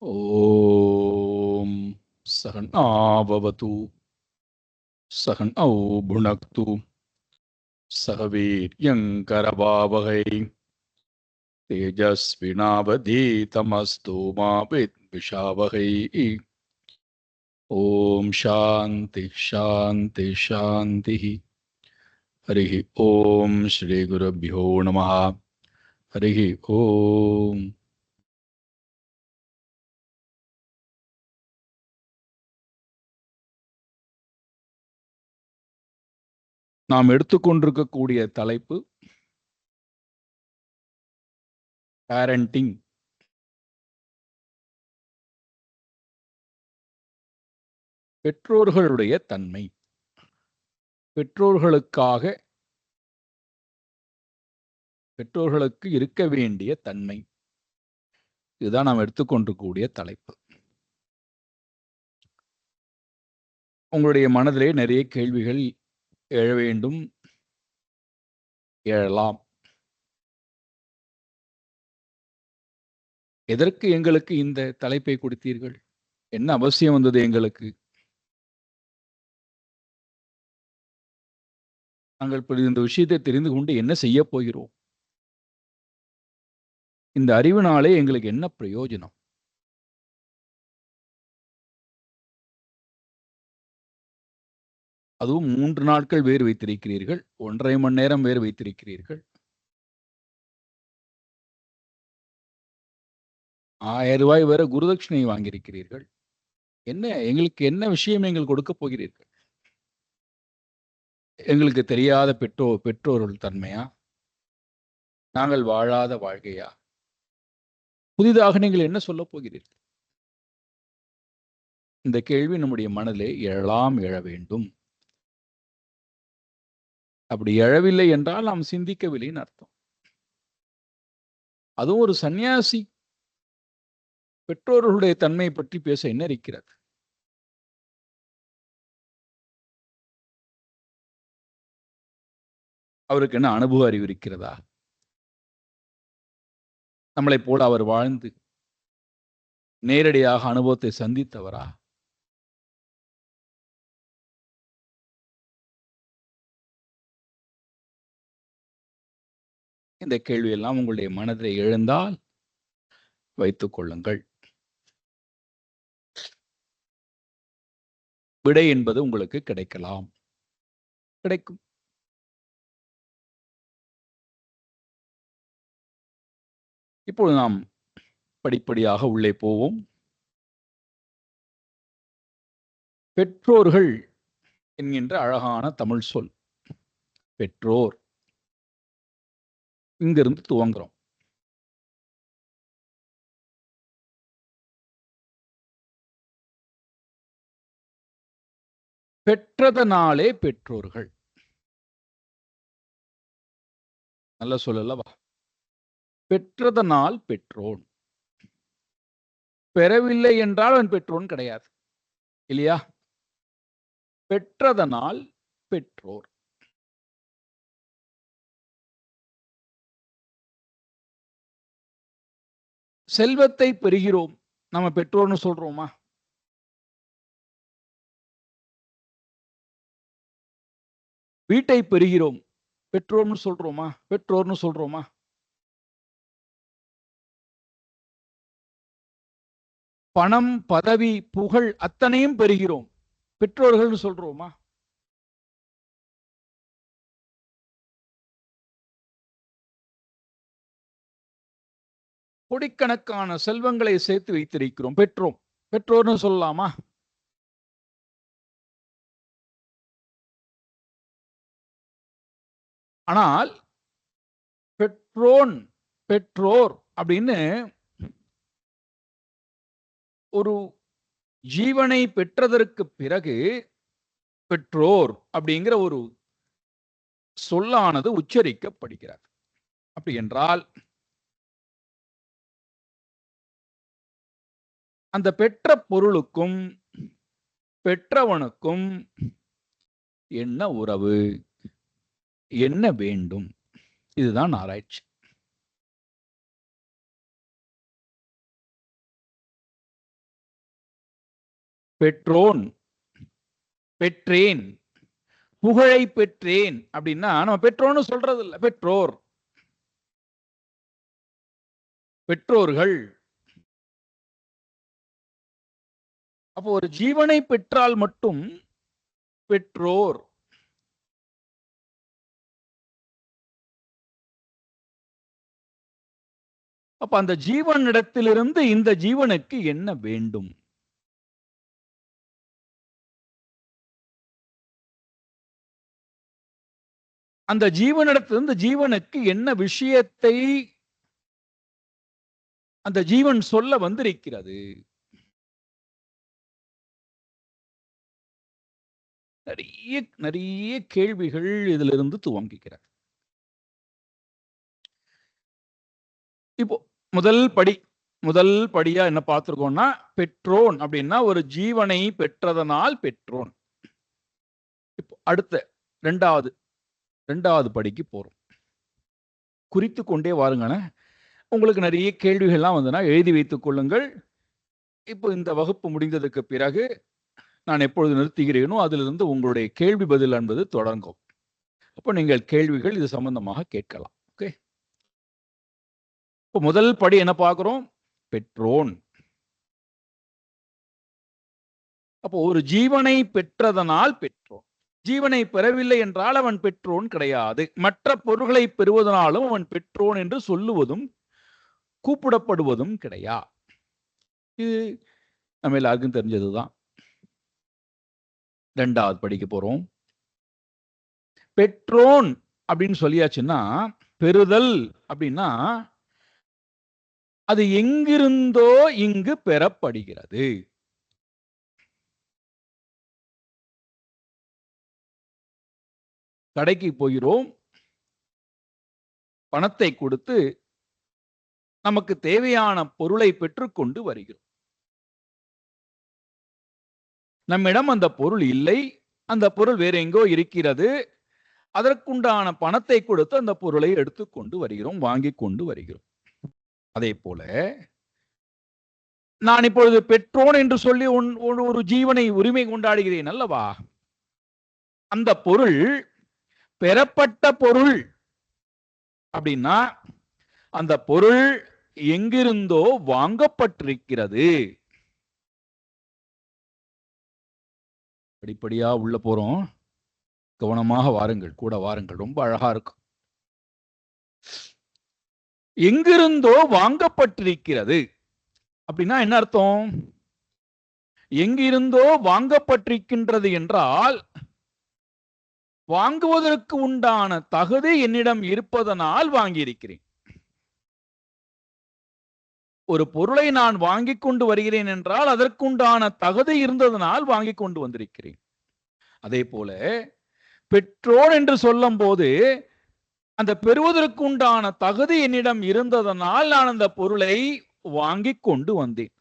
ॐ सहनाववतु सहनौ भुनक्तु सह वीर्यङ्करवावहै तेजस्विनावधीतमस्तु मा विद्विषावहै। ॐ शान्ति शान्ति शान्तिः। हरिः ॐ श्रीगुरुभ्यो नमः। हरिः ॐ। நாம் எடுத்துக்கொண்டிருக்கக்கூடிய தலைப்பு பேரண்டிங். பெற்றோர்களுடைய தன்மை, பெற்றோர்களுக்கு இருக்க வேண்டிய தன்மை, இதுதான் நாம் எடுத்துக்கொண்டிருக்கக்கூடிய தலைப்பு. உங்களுடைய மனதிலே நிறைய கேள்விகள் எழ வேண்டும், எழலாம். எதற்கு எங்களுக்கு இந்த தலைப்பை கொடுத்தீர்கள்? என்ன அவசியம் வந்தது எங்களுக்கு? நாங்கள் இந்த விஷயத்தை தெரிந்து கொண்டு என்ன செய்ய போகிறோம்? இந்த அறிவினாலே எங்களுக்கு என்ன பிரயோஜனம்? அதுவும் 3 நாட்கள் வேறு வைத்திருக்கிறீர்கள், 1.5 மணி நேரம் வேறு வைத்திருக்கிறீர்கள், 1000 ரூபாய் வேற குருதட்சிணை வாங்கியிருக்கிறீர்கள். என்ன எங்களுக்கு என்ன விஷயம் எங்களுக்கு கொடுக்க போகிறீர்கள்? எங்களுக்கு தெரியாத பெற்றோர்கள் தன்மையா? நாங்கள் வாழாத வாழ்க்கையா? புதிதாக நீங்கள் என்ன சொல்ல போகிறீர்கள்? இந்த கேள்வி நம்முடைய மனதிலே எழ வேண்டும். அப்படி எழவில்லை என்றால் நாம் சிந்திக்கவில்லைன்னு அர்த்தம். அதுவும் ஒரு சன்னியாசி பெற்றோர்களுடைய தன்மை பற்றி பேச என்ன இருக்கிறது? அவருக்கு என்ன அனுபவ அறிவு இருக்கிறதா? நம்மளை போல அவர் வாழ்ந்து நேரடியாக அனுபவத்தை சந்தித்தவரா? இந்த கேள்வியெல்லாம் உங்களுடைய மனதிலே எழுந்தால் வைத்துக் கொள்ளுங்கள். விடை என்பது உங்களுக்கு கிடைக்கலாம், கிடைக்கும். இப்பொழுது நாம் படிப்படியாக உள்ளே போவோம். பெற்றோர்கள் என்கின்ற அழகான தமிழ் சொல். பெற்றோர், இங்கிருந்து துவங்குறோம். பெற்றதனாலே பெற்றோர்கள். நல்ல சொல்லலவா? பெற்றதனால் பெற்றோன். பெறவில்லை என்றால் அவன் பெற்றோன் கிடையாது, இல்லையா? பெற்றதனால் பெற்றோர். செல்வத்தை பெறுகிறோம், நம்ம பெற்றோர்னு சொல்றோமா? வீட்டை பெறுகிறோம், பெற்றோர்னு சொல்றோமா? பெற்றோர்னு சொல்றோமா? பணம், பதவி, புகழ் அத்தனையும் பெறுகிறோம், பெற்றோர்கள் சொல்றோமா? கோடிக்கணக்கான செல்வங்களை சேர்த்து வைத்திருக்கிறோம், பெற்றோர்னு சொல்லலாமா? ஆனால் பெற்றோர் அப்படின்னு ஒரு ஜீவனை பெற்றதற்கு பிறகு பெற்றோர் அப்படிங்கிற ஒரு சொல்லானது உச்சரிக்கப்படுகிறது. அப்படி என்றால் அந்த பெற்ற பொருளுக்கும் பெற்றவனுக்கும் என்ன உறவு, என்ன வேண்டும்? இதுதான் ஆராய்ச்சி. பெற்றோன், பெற்றேன், புகழை பெற்றேன் அப்படின்னா நம்ம பெற்றோன்னு சொல்றது இல்லை, பெற்றோர், பெற்றோர்கள். அப்போ ஒரு ஜீவனை பெற்றால் மட்டும் பெற்றோர். அப்ப அந்த ஜீவனிடத்திலிருந்து இந்த ஜீவனுக்கு என்ன வேண்டும்? அந்த ஜீவனிடத்திலிருந்து ஜீவனுக்கு என்ன விஷயத்தை அந்த ஜீவன் சொல்ல வந்திருக்கிறது? நிறைய நிறைய கேள்விகள் இதிலிருந்து துவங்குகிறார். இப்போ முதல் படியா என்ன பார்த்திருக்கோம்னா, பெற்றோன் அப்படின்னா ஒரு ஜீவனை பெற்றதனால் பெற்றோன். இப்போ அடுத்த இரண்டாவது படிக்கு போறோம். குறித்து கொண்டே வாருங்களேன். உங்களுக்கு நிறைய கேள்விகள்லாம் வந்ததுன்னா எழுதி வைத்துக் கொள்ளுங்கள். இப்போ இந்த வகுப்பு முடிந்ததுக்கு பிறகு நான் எப்பொழுது நிறுத்துகிறேனோ அதிலிருந்து உங்களுடைய கேள்வி பதில் என்பது தொடங்கும். அப்போ நீங்கள் கேள்விகள் இது சம்பந்தமாக கேட்கலாம். ஓகே. இப்போ முதல் படி என்ன பார்க்கிறோம்? பெற்றோன். அப்போ ஒரு ஜீவனை பெற்றதனால் பெற்றோன். ஜீவனை பெறவில்லை என்றால் அவன் பெற்றோன் கிடையாது. மற்ற பொருள்களை பெறுவதனாலும் அவன் பெற்றோன் என்று சொல்லுவதும் கூப்பிடப்படுவதும் கிடையாது. இது நம்ம எல்லாருக்கும் தெரிஞ்சதுதான். இரண்டாவது படிக்க போறோம். பெற்றோன் அப்படின்னு சொல்லியாச்சுன்னா, பெறுதல் அப்படின்னா அது எங்கிருந்தோ இங்கு பெறப்படுகிறது. கடைக்கு போகிறோம், பணத்தை கொடுத்து நமக்கு தேவையான பொருளை பெற்றுக்கொண்டு வருகிறோம். நம்மிடம் அந்த பொருள் இல்லை, அந்த பொருள் வேற எங்கோ இருக்கிறது. அதற்குண்டான பணத்தை கொடுத்து அந்த பொருளை எடுத்துக்கொண்டு வருகிறோம், வாங்கி கொண்டு வருகிறோம். அதே போல நான் இப்பொழுது பெற்றோன் என்று சொல்லி ஒரு ஜீவனை உரிமை கொண்டாடுகிறேன் அல்லவா? அந்த பொருள் பெறப்பட்ட பொருள் அப்படின்னா அந்த பொருள் எங்கிருந்தோ வாங்கப்பட்டிருக்கிறது. படிப்படியா உள்ள போறோம். கவனமாக வாருங்கள், கூட வாருங்கள். ரொம்ப அழகா இருக்கும். எங்கிருந்தோ வாங்கப்பட்டிருக்கிறது அப்படின்னா என்ன அர்த்தம்? எங்கிருந்தோ வாங்கப்பட்டிருக்கின்றது என்றால் வாங்குவதற்கு உண்டான தகுதி என்னிடம் இருப்பதனால் வாங்கியிருக்கிறேன். ஒரு பொருளை நான் வாங்கிக் கொண்டு வருகிறேன் என்றால் அதற்குண்டான தகுதி இருந்ததனால் வாங்கிக் கொண்டு வந்திருக்கிறேன். அதே போல பெற்றோர் என்று சொல்லும் போது அந்த பெறுவதற்கு உண்டான தகுதி என்னிடம் இருந்ததனால் நான் அந்த பொருளை வாங்கிக் கொண்டு வந்தேன்.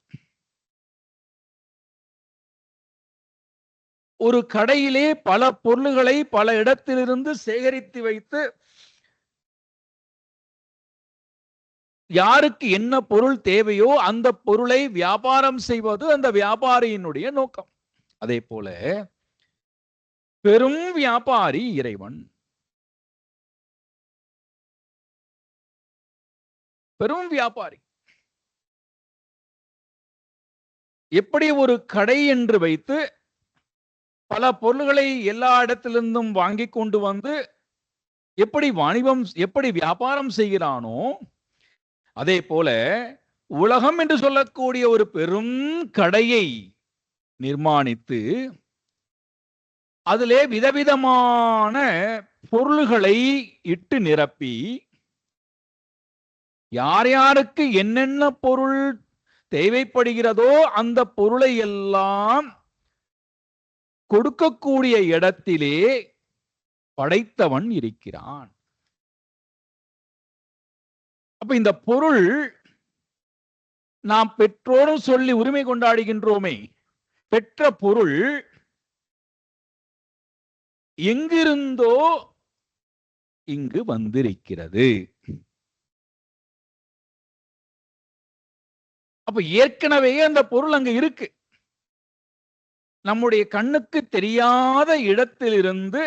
ஒரு கடையிலே பல பொருள்களை பல இடத்திலிருந்து சேகரித்து வைத்து யாருக்கு என்ன பொருள் தேவையோ அந்த பொருளை வியாபாரம் செய்வது அந்த வியாபாரியினுடைய நோக்கம். அதே போல பெரும் வியாபாரி இறைவன். பெரும் வியாபாரி. எப்படி ஒரு கடை என்று வைத்து பல பொருள்களை எல்லா இடத்திலிருந்தும் வாங்கி கொண்டு வந்து எப்படி வியாபாரம் செய்கிறானோ அதே போல உலகம் என்று சொல்லக்கூடிய ஒரு பெரும் கடையை நிர்மாணித்து அதிலே விதவிதமான பொருள்களை இட்டு நிரப்பி யார் யாருக்கு என்னென்ன பொருள் தேவைப்படுகிறதோ அந்த பொருளை எல்லாம் கொடுக்கக்கூடிய இடத்திலே படைத்தவன் இருக்கிறான். அப்ப இந்த பொருள் நாம் பெற்றோரும் சொல்லி உரிமை கொண்டாடுகின்றோமே, பெற்ற பொருள் எங்கிருந்தோ இங்கு வந்திருக்கிறது. அப்ப ஏற்கனவே அந்த பொருள் அங்க இருக்கு. நம்முடைய கண்ணுக்கு தெரியாத இடத்திலிருந்து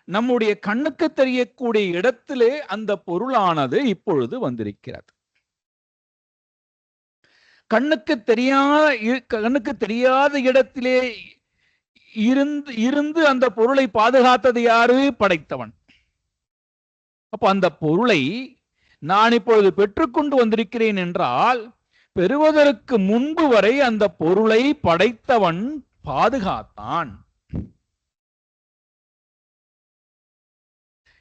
நம்முடைய கண்ணுக்கு தெரியக்கூடிய இடத்திலே அந்த பொருளானது இப்பொழுது வந்திருக்கிறது. கண்ணுக்கு தெரியாத இடத்திலே இருந்து அந்த பொருளை பாதுகாத்தது யாரு? படைத்தவன். அப்ப அந்த பொருளை நான் இப்பொழுது பெற்றுக்கொண்டு வந்திருக்கிறேன் என்றால், பெறுவதற்கு முன்பு வரை அந்த பொருளை படைத்தவன் பாதுகாத்தான்.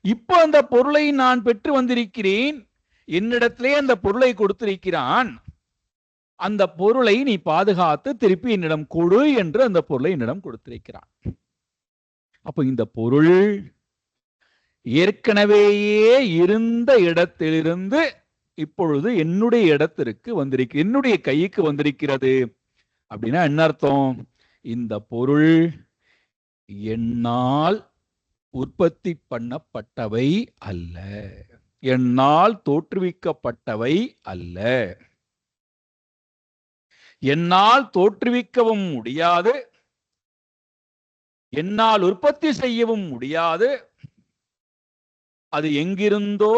இப்போ அந்த பொருளை நான் பெற்று வந்திருக்கிறேன், என்னிடத்திலே அந்த பொருளை கொடுத்திருக்கிறான், அந்த பொருளை நீ பாதுகாத்து திருப்பி என்னிடம் கொடு என்று அந்த பொருளை என்னிடம் கொடுத்திருக்கிறான். அப்ப இந்த பொருள் ஏற்கனவேயே இருந்த இடத்திலிருந்து இப்பொழுது என்னுடைய இடத்திற்கு வந்திருக்கு, என்னுடைய கைக்கு வந்திருக்கிறது. அப்படின்னா என்ன அர்த்தம்? இந்த பொருள் என்னால் உற்பத்தி பண்ணப்பட்டவை அல்ல, என்னால் தோற்றுவிக்கப்பட்டவை அல்ல. என்னால் தோற்றுவிக்கவும் முடியாது, என்னால் உற்பத்தி செய்யவும் முடியாது. அது எங்கிருந்தோ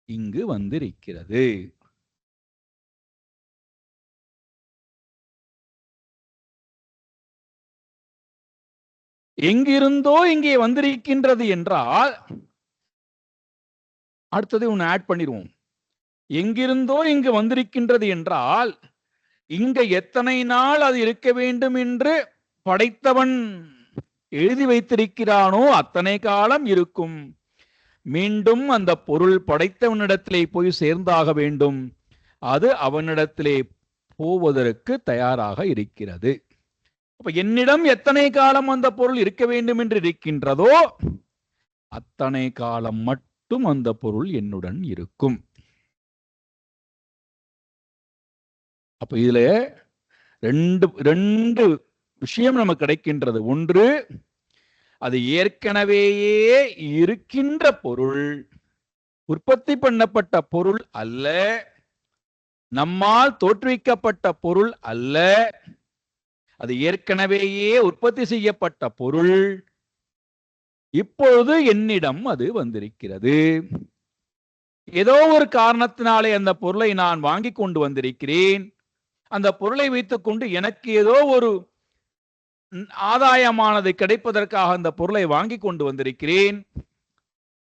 இங்கு வந்திருக்கிறது. எங்கிருந்தோ இங்கே வந்திருக்கின்றது என்றால், அடுத்தது ஒன்னு ஆட் பண்ணிடுவோம். எங்கிருந்தோ இங்கு வந்திருக்கின்றது என்றால், இங்க எத்தனை நாள் அது இருக்க வேண்டும் என்று படைத்தவன் எழுதி வைத்திருக்கிறானோ அத்தனை காலம் இருக்கும். மீண்டும் அந்த பொருள் படைத்தவனிடத்திலே போய் சேர்ந்தாக வேண்டும். அது அவனிடத்திலே போவதற்கு தயாராக இருக்கிறது. அப்ப என்னிடம் எத்தனை காலம் அந்த பொருள் இருக்க வேண்டும் என்று இருக்கின்றதோ அத்தனை காலம் மட்டும் அந்த பொருள் என்னுடன் இருக்கும். அப்ப இதுல ரெண்டு விஷயம் நமக்கு கிடைக்கின்றது. ஒன்று, அது ஏற்கனவேயே இருக்கின்ற பொருள், உற்பத்தி பண்ணப்பட்ட பொருள் அல்ல, நம்மால் தோற்றுவிக்கப்பட்ட பொருள் அல்ல. அது ஏற்கனவேயே உற்பத்தி செய்யப்பட்ட பொருள், இப்பொழுது என்னிடம் அது வந்திருக்கிறது. ஏதோ ஒரு காரணத்தினாலே அந்த பொருளை நான் வாங்கி கொண்டு வந்திருக்கிறேன். அந்த பொருளை வைத்துக் கொண்டு எனக்கு ஏதோ ஒரு ஆதாயமானது கிடைப்பதற்காக அந்த பொருளை வாங்கி கொண்டு வந்திருக்கிறேன்.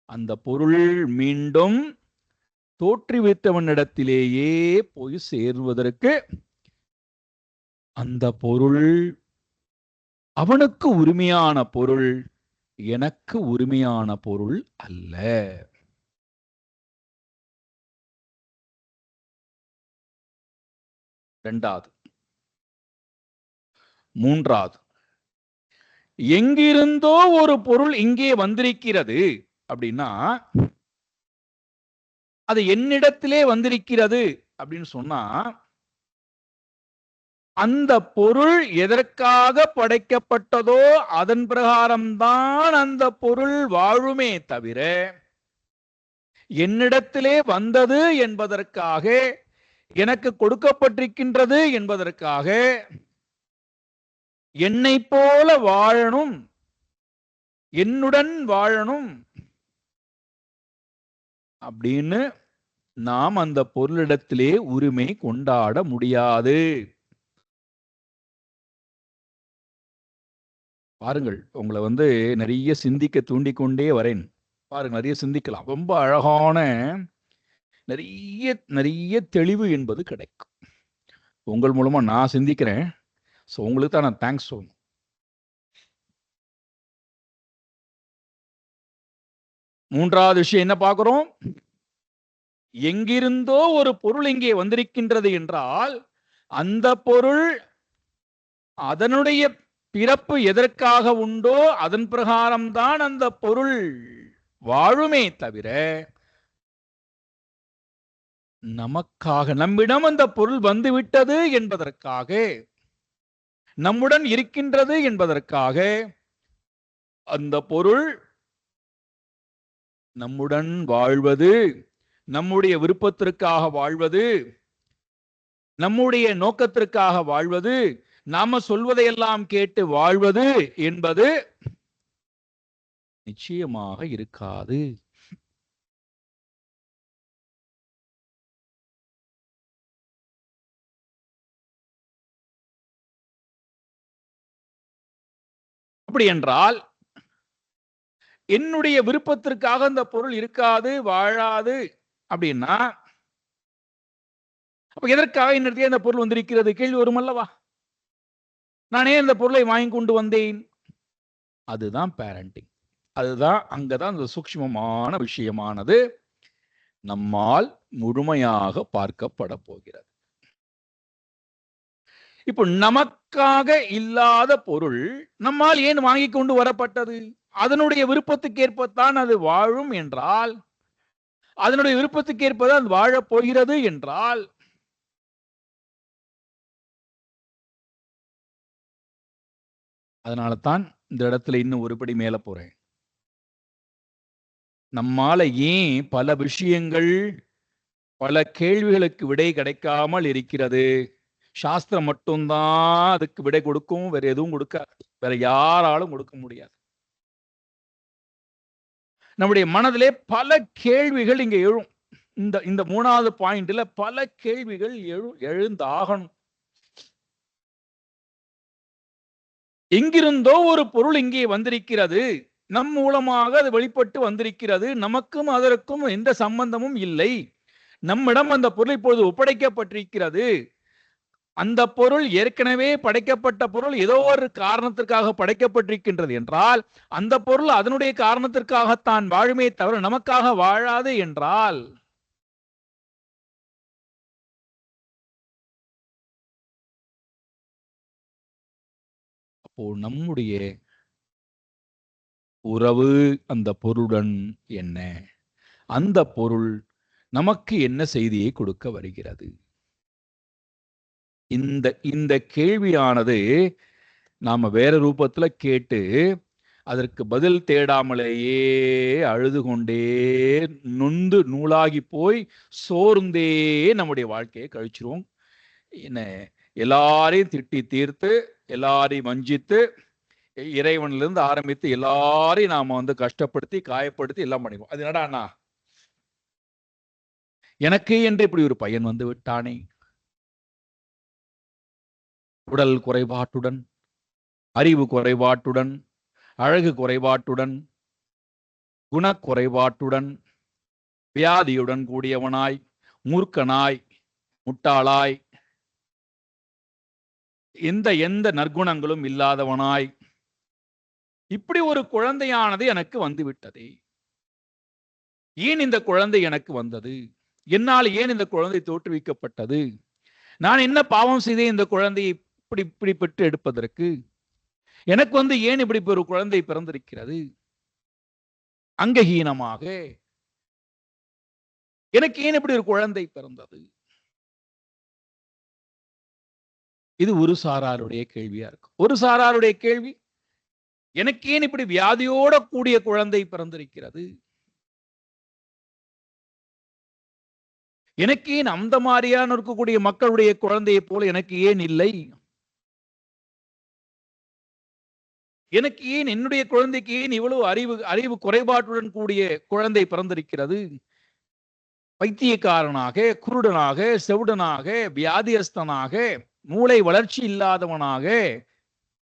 அந்த பொருள் மீண்டும் தோற்றுவித்தவனிடத்திலேயே போய் சேர்வதற்கு அந்த பொருள் அவனுக்கு உரிமையான பொருள், எனக்கு உரிமையான பொருள் அல்ல. இரண்டாவது. மூன்றாவது, எங்கிருந்தோ ஒரு பொருள் இங்கே வந்திருக்கிறது அப்படின்னா, அது என்னிடத்திலே வந்திருக்கிறது அப்படின்னு சொன்னா, அந்த பொருள் எதற்காக படைக்கப்பட்டதோ அதன் பிரகாரம்தான் அந்த பொருள் வாழுமே தவிர, என்னிடத்திலே வந்தது என்பதற்காக, எனக்கு கொடுக்கப்பட்டிருக்கின்றது என்பதற்காக, என்னை போல வாழணும், என்னுடன் வாழணும் அப்படின்னு நாம் அந்த பொருளிடத்திலே உரிமை கொண்டாட முடியாது. பாருங்கள், உங்களை நிறைய சிந்திக்க தூண்டிக்கொண்டே வரேன். பாருங்க, நிறைய சிந்திக்கலாம். ரொம்ப அழகான நிறைய நிறைய தெளிவு என்பது கிடைக்கும். உங்கள் மூலமா நான் சிந்திக்கிறேன். உங்களுக்கு தான் நான் தேங்க்ஸ் சொல்லணும். மூன்றாவது விஷயம் என்ன பார்க்கிறோம்? எங்கிருந்தோ ஒரு பொருள் இங்கே வந்திருக்கின்றது என்றால், அந்த பொருள் அதனுடைய பிறப்பு எதற்காக உண்டோ அதன் பிரகாரம்தான் அந்த பொருள் வாழுமே தவிர, நமக்காக, நம்மிடம் அந்த பொருள் வந்துவிட்டது என்பதற்காக, நம்முடன் இருக்கின்றது என்பதற்காக அந்த பொருள் நம்முடன் வாழ்வது, நம்முடைய விருப்பத்திற்காக வாழ்வது, நம்முடைய நோக்கத்திற்காக வாழ்வது, நாம சொல்வதையெல்லாம் கேட்டு வாழ்வது என்பது நிச்சயமாக இருக்காது. அப்படி என்றால் என்னுடைய விருப்பத்திற்காக அந்த பொருள் இருக்காது, வாழாது அப்படின்னா அப்ப எதற்காக என்னிடத்தே அந்த பொருள் வந்திருக்கிறது கேள்வி வரும் அல்லவா? நானே அந்த பொருளை வாங்கி கொண்டு வந்தேன். அதுதான் பேரண்டிங். அதுதான் அங்கதான் அந்த சூக்ஷ்மமான விஷயமானது நம்மால் முழுமையாக பார்க்கப்பட போகிறது. இப்போ நமக்காக இல்லாத பொருள் நம்மால் ஏன் வாங்கி கொண்டு வரப்பட்டது? அதனுடைய விருப்பத்துக்கேற்பத்தான் அது வாழும் என்றால், அதனுடைய விருப்பத்துக்கேற்பதான் அது வாழப் போகிறது என்றால், அதனால தான் இந்த இடத்துல இன்னும் ஒருபடி மேல போறேன். நம்மால ஏன் பல விஷயங்கள், பல கேள்விகளுக்கு விடை கிடைக்காமல் இருக்கிறது? சாஸ்திரம் மட்டும்தான் அதுக்கு விடை கொடுக்கும், வேற எதுவும் கொடுக்காது. வேற யாராலும் கொடுக்க முடியாது. நம்முடைய மனதிலே பல கேள்விகள் இங்க எழும். இந்த இந்த 3வது பாயிண்ட்ல பல கேள்விகள் எழுந்தாகணும். எங்கிருந்தோ ஒரு பொருள் இங்கே வந்திருக்கிறது, நம் மூலமாக அது வெளிப்பட்டு வந்திருக்கிறது, நமக்கும் அதற்கும் எந்த சம்பந்தமும் இல்லை, நம்மிடம் அந்த பொருள் இப்பொழுது ஒப்படைக்கப்பட்டிருக்கிறது. அந்த பொருள் ஏற்கனவே படைக்கப்பட்ட பொருள் ஏதோ ஒரு காரணத்திற்காக படைக்கப்பட்டிருக்கின்றது என்றால், அந்த பொருள் அதனுடைய காரணத்திற்காகத்தான் வாழுமே தவிர நமக்காக வாழாது என்றால், அப்போ நம்முடைய உறவு அந்த பொருளுடன் என்ன? அந்த பொருள் நமக்கு என்ன செய்தியை கொடுக்க வருகிறது? இந்த இந்த கேள்வியானது நாம வேற ரூபத்துல கேட்டு அதற்கு பதில் தேடாமலேயே அழுது கொண்டே நொந்து நூலாகி போய் சோர்ந்தே நம்முடைய வாழ்க்கையை கழிச்சிருவோம். என்ன, எல்லாரையும் திட்டி தீர்த்து, எல்லாரையும் வஞ்சித்து, இறைவனிலிருந்து ஆரம்பித்து எல்லாரையும் நாம கஷ்டப்படுத்தி காயப்படுத்தி எல்லாம் பண்ணிடுவோம். அது என்னடா, எனக்கு என்று இப்படி ஒரு பையன் வந்து விட்டானே, உடல் குறைபாட்டுடன், அறிவு குறைபாட்டுடன், அழகு குறைபாட்டுடன், குணக்குறைபாட்டுடன், வியாதியுடன் கூடியவனாய், மூர்க்கனாய், முட்டாளாய், எந்த நற்குணங்களும் இல்லாதவனாய், இப்படி ஒரு குழந்தையானது எனக்கு வந்து விட்டதே. ஏன் இந்த குழந்தை எனக்கு வந்தது? என்னால் ஏன் இந்த குழந்தை தோற்றுவிக்கப்பட்டது? நான் என்ன பாவம் செய்தேன் இந்த குழந்தையை இப்படி பெற்று எடுப்பதற்கு? எனக்கு ஏன் இப்படி ஒரு குழந்தை பிறந்திருக்கிறது? அங்கஹீனமாக எனக்கு ஏன் இப்படி ஒரு குழந்தை பிறந்தது? இது ஒரு சாராருடைய கேள்வியா இருக்கும். ஒரு சாராருடைய கேள்வி, எனக்கு ஏன் இப்படி வியாதியோட கூடிய குழந்தை பிறந்திருக்கிறது? எனக்கு ஏன் அந்த மாதிரியான இருக்கக்கூடிய மக்களுடைய குழந்தையை போல எனக்கு ஏன் இல்லை? எனக்கு ஏன் என்னுடைய குழந்தைக்கு ஏன் இவ்வளவு அறிவு குறைபாட்டுடன் கூடிய குழந்தை பிறந்திருக்கிறது? பைத்தியக்காரனாக, குருடனாக, செவுடனாக, வியாதியஸ்தனாக, மூளை வளர்ச்சி இல்லாதவனாக,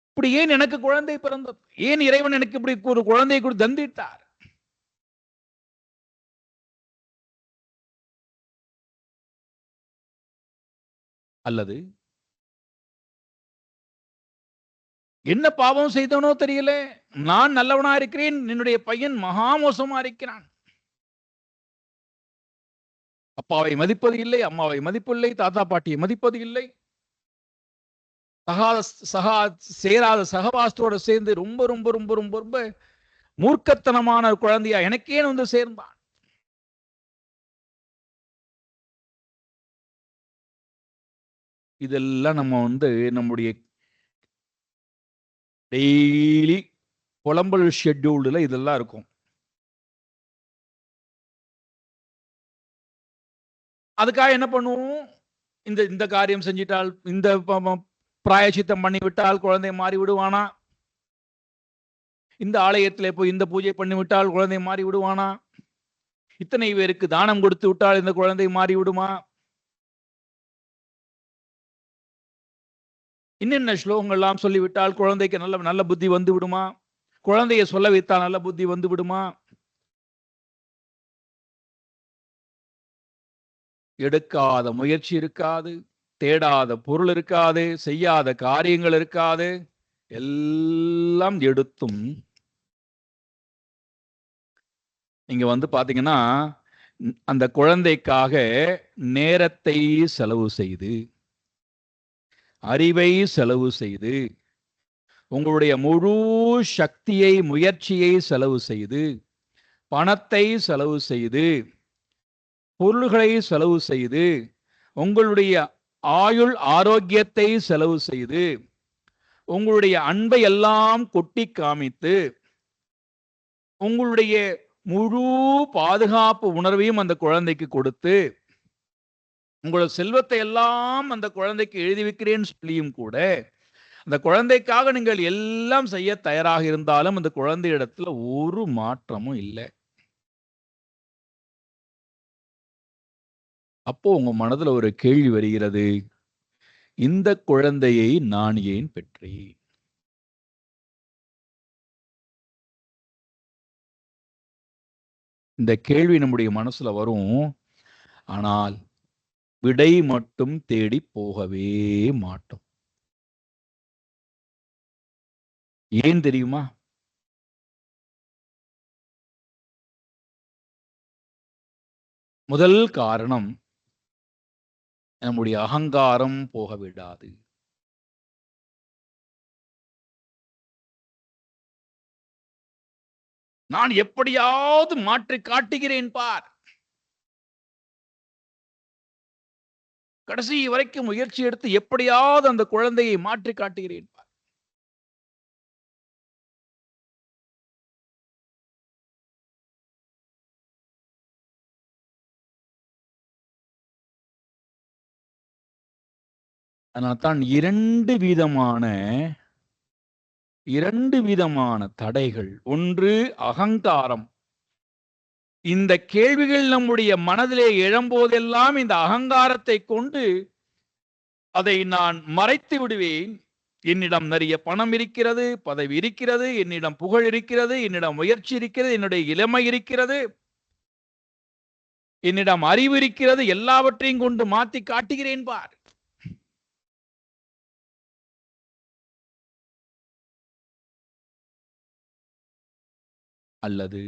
இப்படி ஏன் எனக்கு குழந்தை பிறந்தது? ஏன் இறைவன் எனக்கு இப்படி ஒரு குழந்தையை கூட தந்திட்டார்? அல்லது என்ன பாவம் செய்தவனோ தெரியல, நான் நல்லவனா இருக்கிறேன், என்னுடைய பையன் மகா மோசமா இருக்கிறான். அப்பாவை மதிப்பது இல்லை, அம்மாவை மதிப்பில்லை, தாத்தா பாட்டியை மதிப்பது இல்லை, சேராத சகவாசத்தோட சேர்ந்து ரொம்ப ரொம்ப ரொம்ப ரொம்ப ரொம்ப மூர்க்கத்தனமான குழந்தையா எனக்கேன் சேர்ந்தான். இதெல்லாம் நம்ம நம்முடைய டெய்லி புலம்பல் ஷெட்யூல்டுல இதெல்லாம் இருக்கும். அதுக்காக என்ன பண்ணுவோம்? இந்த காரியம் செஞ்சிட்டால், இந்த பிராயச்சித்தம் பண்ணிவிட்டால் குழந்தை மாறி விடுவானா? இந்த ஆலயத்திலே போய் இந்த பூஜை பண்ணிவிட்டால் குழந்தை மாறி விடுவானா? இத்தனை பேருக்கு தானம் கொடுத்து விட்டால் இந்த குழந்தை மாறி விடுமா? இன்னென்ன ஸ்லோகங்கள் எல்லாம் சொல்லிவிட்டால் குழந்தைக்கு நல்ல நல்ல புத்தி வந்து விடுமா? குழந்தைய சொல்ல வைத்தால் நல்ல புத்தி வந்து விடுமா? எடுக்காத முயற்சி இருக்காது, தேடாத பொருள் இருக்காது, செய்யாத காரியங்கள் இருக்காது. எல்லாம் எடுத்தும் நீங்க வந்து பாத்தீங்கன்னா, அந்த குழந்தைக்காக நேரத்தை செலவு செய்து, அறிவை செலவு செய்து, உங்களுடைய முழு சக்தியை, முயற்சியை செலவு செய்து, பணத்தை செலவு செய்து, பொருள்களை செலவு செய்து, உங்களுடைய ஆயுள் ஆரோக்கியத்தை செலவு செய்து, உங்களுடைய அன்பை எல்லாம் கொட்டி காமித்து, உங்களுடைய முழு பாதுகாப்பு உணர்வையும் அந்த குழந்தைக்கு கொடுத்து, உங்களோட செல்வத்தை எல்லாம் அந்த குழந்தைக்கு எழுதி வைக்கிறேன்னு சொல்லியும் கூட, அந்த குழந்தைக்காக நீங்கள் எல்லாம் செய்ய தயாராக இருந்தாலும் அந்த குழந்தையிடத்துல ஒரு மாற்றமும் இல்லை. அப்போ உங்க மனதுல ஒரு கேள்வி வருகிறது, இந்த குழந்தையை நான் ஏன் பெற்றேன்? இந்த கேள்வி நம்முடைய மனசுல வரும். ஆனால் விடை மட்டும் தேடி போகவே மாட்டோம். ஏன் தெரியுமா? முதல் காரணம், நம்முடைய அகங்காரம் போக விடாது. நான் எப்படியாவது மாற்றி காட்டுகிறேன் பார். கடைசி வரைக்கும் முயற்சி எடுத்து எப்படியாவது அந்த குழந்தையை மாற்றி காட்டுகிறேன் பார். அதனால்தான் இரண்டு விதமான தடைகள். ஒன்று அகங்காரம். இந்த கேள்விகள் நம்முடைய மனதிலே எழும்போதெல்லாம் இந்த அகங்காரத்தை கொண்டு அதை நான் மறைத்து விடுவேன். என்னிடம் நிறைய பணம் இருக்கிறது, பதவி இருக்கிறது, என்னிடம் புகழ் இருக்கிறது, என்னிடம் முயற்சி இருக்கிறது, என்னுடைய இளமை இருக்கிறது, என்னிடம் அறிவு இருக்கிறது, எல்லாவற்றையும் கொண்டு மாத்தி காட்டுகிறேன் பார். அல்லது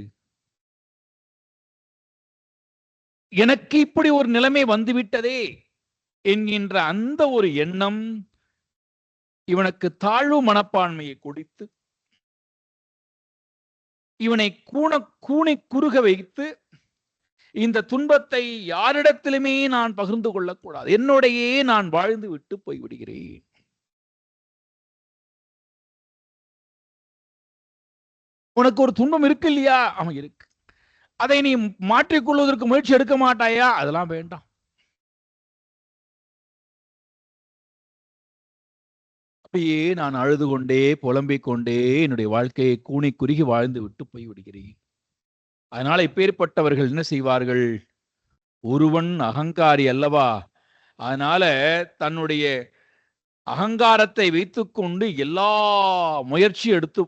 எனக்கு இப்படி ஒரு நிலைமை வந்துவிட்டதே என்கின்ற அந்த ஒரு எண்ணம் இவனுக்கு தாழ்வு மனப்பான்மையை கொடுத்து, இவனை கூனை குறுக வைத்து, இந்த துன்பத்தை யாரிடத்திலுமே நான் பகிர்ந்து கொள்ளக்கூடாது, என்னோடையே நான் வாழ்ந்து விட்டு போய்விடுகிறேன். உனக்கு ஒரு துன்பம் இருக்கு இல்லையா? அவன் இருக்கு. அதை நீ மாற்றிக்கொள்வதற்கு முயற்சி எடுக்க மாட்டாயா? அதெல்லாம் வேண்டாம். அப்படியே நான் அழுது கொண்டே புலம்பிக் கொண்டே என்னுடைய வாழ்க்கையை கூனி குறுகி வாழ்ந்து விட்டு போய்விடுகிறேன். அதனால இப்பேற்பட்டவர்கள் என்ன செய்வார்கள்? ஒருவன் அகங்காரி அல்லவா? அதனால தன்னுடைய அகங்காரத்தை வைத்துக்கொண்டு எல்லா முயற்சி எடுத்து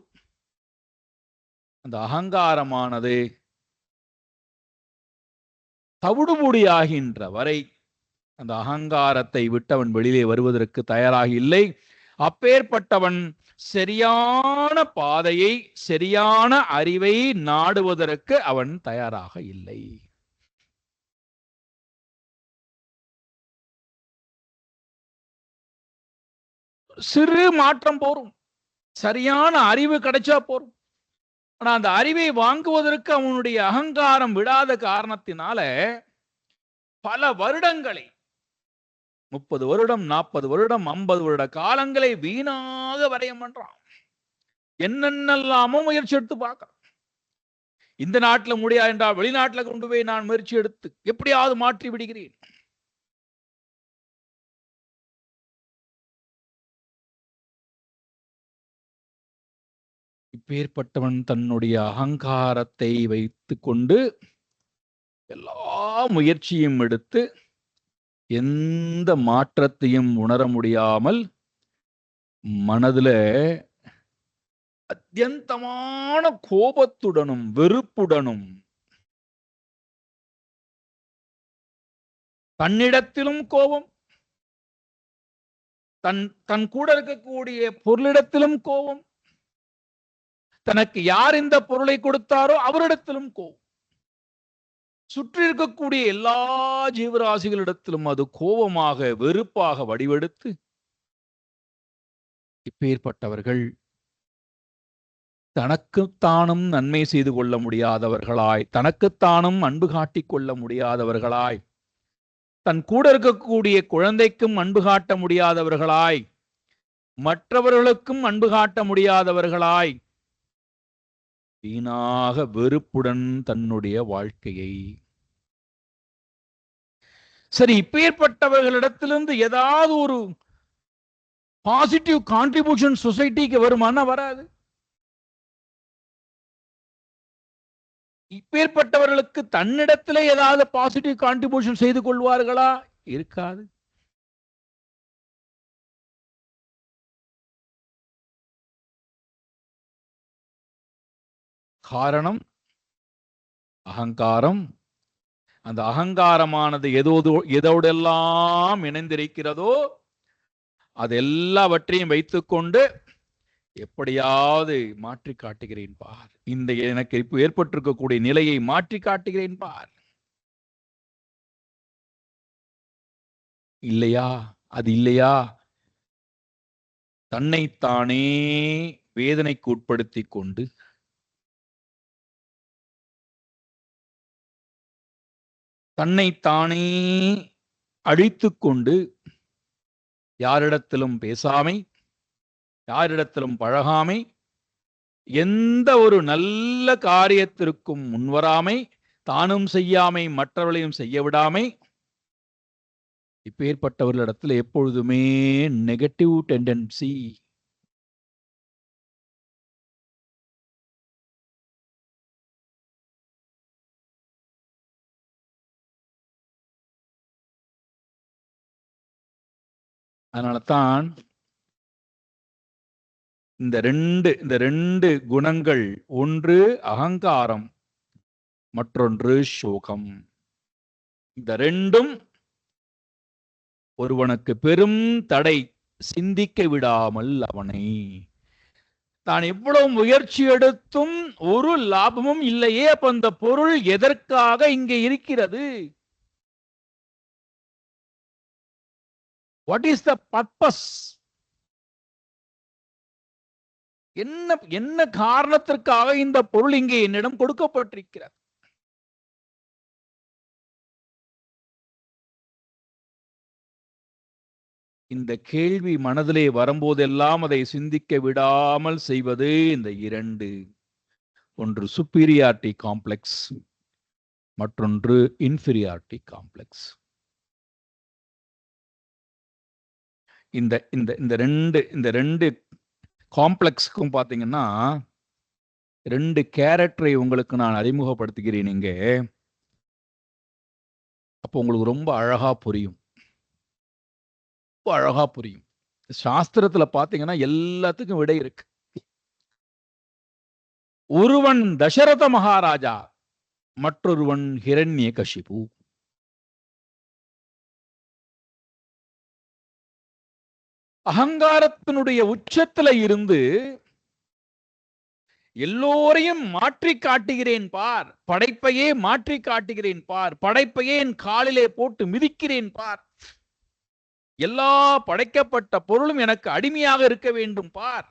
அந்த அகங்காரமானது தவிடுபொடியாகின்ற வரை அந்த அகங்காரத்தை விட்டவன் வெளியிலே வருவதற்கு தயாராக இல்லை. அப்பேற்பட்டவன் சரியான பாதையை, சரியான அறிவை நாடுவதற்கு அவன் தயாராக இல்லை. சிறு மாற்றம் போரும், சரியான அறிவு கிடைச்சா போரும். ஆனா அந்த அறிவை வாங்குவதற்கு அவனுடைய அகங்காரம் விடாத காரணத்தினால பல வருடங்களை, 30 வருடம், 40 வருடம், 50 வருட காலங்களை வீணாக வரையம் பண்றான். என்னென்னலாமோ முயற்சி எடுத்து பார்க்க, இந்த நாட்டுல முடியாது என்றால் வெளிநாட்டுல கொண்டு போய் நான் முயற்சி எடுத்து எப்படியாவது மாற்றி விடுகிறேன். இப்பேற்பட்டவன் தன்னுடைய அகங்காரத்தை வைத்து கொண்டு எல்லா முயற்சியும் எடுத்து எந்த மாற்றத்தையும் உணர முடியாமல் மனதுல அத்தியந்தமான கோபத்துடனும் வெறுப்புடனும் தன்னிடத்திலும் கோபம், தன் கூட இருக்கக்கூடிய பொருளிடத்திலும் கோபம், தனக்கு யார் இந்த பொருளை கொடுத்தாரோ அவரிடத்திலும் கோபம், சுற்றி இருக்கக்கூடிய எல்லா ஜீவராசிகளிடத்திலும் அது கோபமாக வெறுப்பாக வடிவெடுத்து இப்பேற்பட்டவர்கள் தனக்குத்தானும் நன்மை செய்து கொள்ள முடியாதவர்களாய், தனக்குத்தானும் அன்பு காட்டிக் கொள்ள முடியாதவர்களாய், தன் கூட இருக்கக்கூடிய குழந்தைக்கும் அன்பு காட்ட முடியாதவர்களாய், மற்றவர்களுக்கும் அன்பு காட்ட முடியாதவர்களாய், வீணாக வெறுப்புடன் தன்னுடைய வாழ்க்கையை. சரி, இப்பேற்பட்டவர்களிடத்திலிருந்து ஏதாவது ஒரு பாசிட்டிவ் கான்ட்ரிபியூஷன் சொசைட்டிக்கு வருமானா? வராது. இப்பேற்பட்டவர்களுக்கு தன்னிடத்திலே ஏதாவது பாசிட்டிவ் கான்ட்ரிபியூஷன் செய்து கொள்வார்களா? இருக்காது. காரணம் அகங்காரம். அந்த அகங்காரமானது எதோடெல்லாம் இணைந்திருக்கிறதோ அது எல்லாவற்றையும் வைத்துக்கொண்டு எப்படியாவது மாற்றி காட்டுகிறேன் பார், இந்த எனக்கு இப்ப ஏற்பட்டிருக்கக்கூடிய நிலையை மாற்றி காட்டுகிறேன் பார். இல்லையா? அது இல்லையா? தன்னைத்தானே வேதனைக்கு உட்படுத்தி கொண்டு தன்னைத்தானே அழித்து கொண்டு யாரிடத்திலும் பேசாமை, யாரிடத்திலும் பழகாமை, எந்த ஒரு நல்ல காரியத்திற்கும் முன்வராமை, தானும் செய்யாமை மற்றவர்களையும் செய்ய விடாமை, இப்பேற்பட்டவர்களிடத்தில் எப்பொழுதுமே நெகட்டிவ் டெண்டன்சி. அதனால்தான் இந்த ரெண்டு குணங்கள், ஒன்று அகங்காரம், மற்றொன்று சோகம். இந்த ரெண்டும் ஒருவனுக்கு பெரும் தடை, சிந்திக்க விடாமல் அவனை. தான் எவ்வளவு முயற்சி எடுத்தும் ஒரு லாபமும் இல்லையே, அப்ப அந்த பொருள் எதற்காக இங்கே இருக்கிறது? What is the purpose? என்ன காரணத்திற்காக இந்த பொருள் இங்கே என்னிடம் கொடுக்கப்பட்டிருக்கிறது? இந்த கேள்வி மனதிலே வரும்போதெல்லாம் அதை சிந்திக்க விடாமல் செய்வது இந்த இரண்டு. ஒன்று சுப்பீரியாரிட்டி காம்ப்ளெக்ஸ், மற்றொன்று இன்ஃபீரியாரிட்டி காம்ப்ளெக்ஸ். இந்த ரெண்டு காம்ப்ளெக்ஸ்க்கும் பாத்தீங்கன்னா ரெண்டு கேரக்டரை உங்களுக்கு நான் அறிமுகப்படுத்துகிறேன் இங்க. அப்போ உங்களுக்கு ரொம்ப அழகா புரியும், ரொம்ப அழகா புரியும். சாஸ்திரத்துல பாத்தீங்கன்னா எல்லாத்துக்கும் விடை இருக்கு. ஒருவன் தசரத மகாராஜா, மற்றொருவன் ஹிரண்யகசிபு. அகங்காரத்தினுடைய உச்சத்துல இருந்து எல்லோரையும் மாற்றி காட்டுகிறேன் பார், படைப்பையே மாற்றி காட்டுகிறேன் பார், படைப்பையே என் காலிலே போட்டு மிதிக்கிறேன் பார், எல்லா படைக்கப்பட்ட பொருளும் எனக்கு அடிமையாக இருக்க வேண்டும் பார்,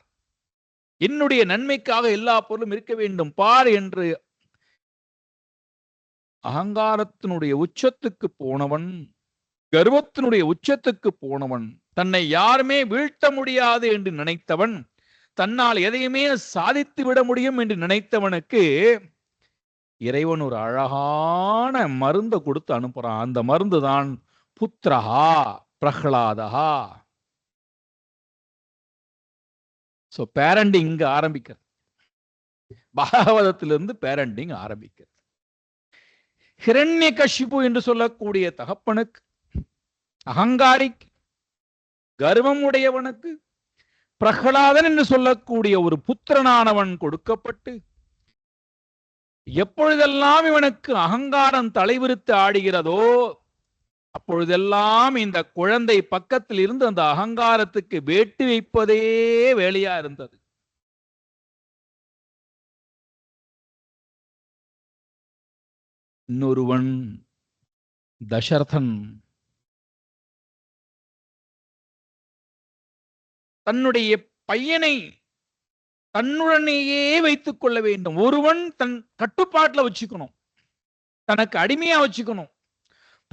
என்னுடைய நன்மைக்காக எல்லா பொருளும் இருக்க வேண்டும் பார் என்று அகங்காரத்தினுடைய உச்சத்துக்கு போனவன், கர்வத்தினுடைய உச்சத்துக்கு போனவன், தன்னை யாருமே வீழ்த்த முடியாது என்று நினைத்தவன், தன்னால் எதையுமே சாதித்து விட முடியும் என்று நினைத்தவனுக்கு இறைவன் ஒரு அழகான மருந்தை கொடுத்து அனுப்புறான். அந்த மருந்து தான் புத்திரஹா பிரஹ்லாதஹா. சோ பேரண்டிங் இங்க ஆரம்பிக்கிறது. பாகவதத்திலிருந்து பேரண்டிங் ஆரம்பிக்கிறது. ஹிரண்யகசிபு என்று சொல்லக்கூடிய தகப்பனுக்கு, அகங்காரிக்கு, கர்வம் உடையவனுக்கு பிரகலாதன் என்று சொல்லக்கூடிய ஒரு புத்திரனானவன் கொடுக்கப்பட்டு, எப்பொழுதெல்லாம் இவனுக்கு அகங்காரம் தலைவிரித்து ஆடுகிறதோ அப்பொழுதெல்லாம் இந்த குழந்தை பக்கத்தில் இருந்து அந்த அகங்காரத்துக்கு வேட்டு வைப்பதே வேலையா இருந்தது. இன்னொருவன் தசரதன் தன்னுடைய பையனை தன்னுடனேயே வைத்துக் கொள்ள வேண்டும். ஒருவன் தன் கட்டுப்பாட்டுல வச்சுக்கணும், தனக்கு அடிமையா வச்சுக்கணும்,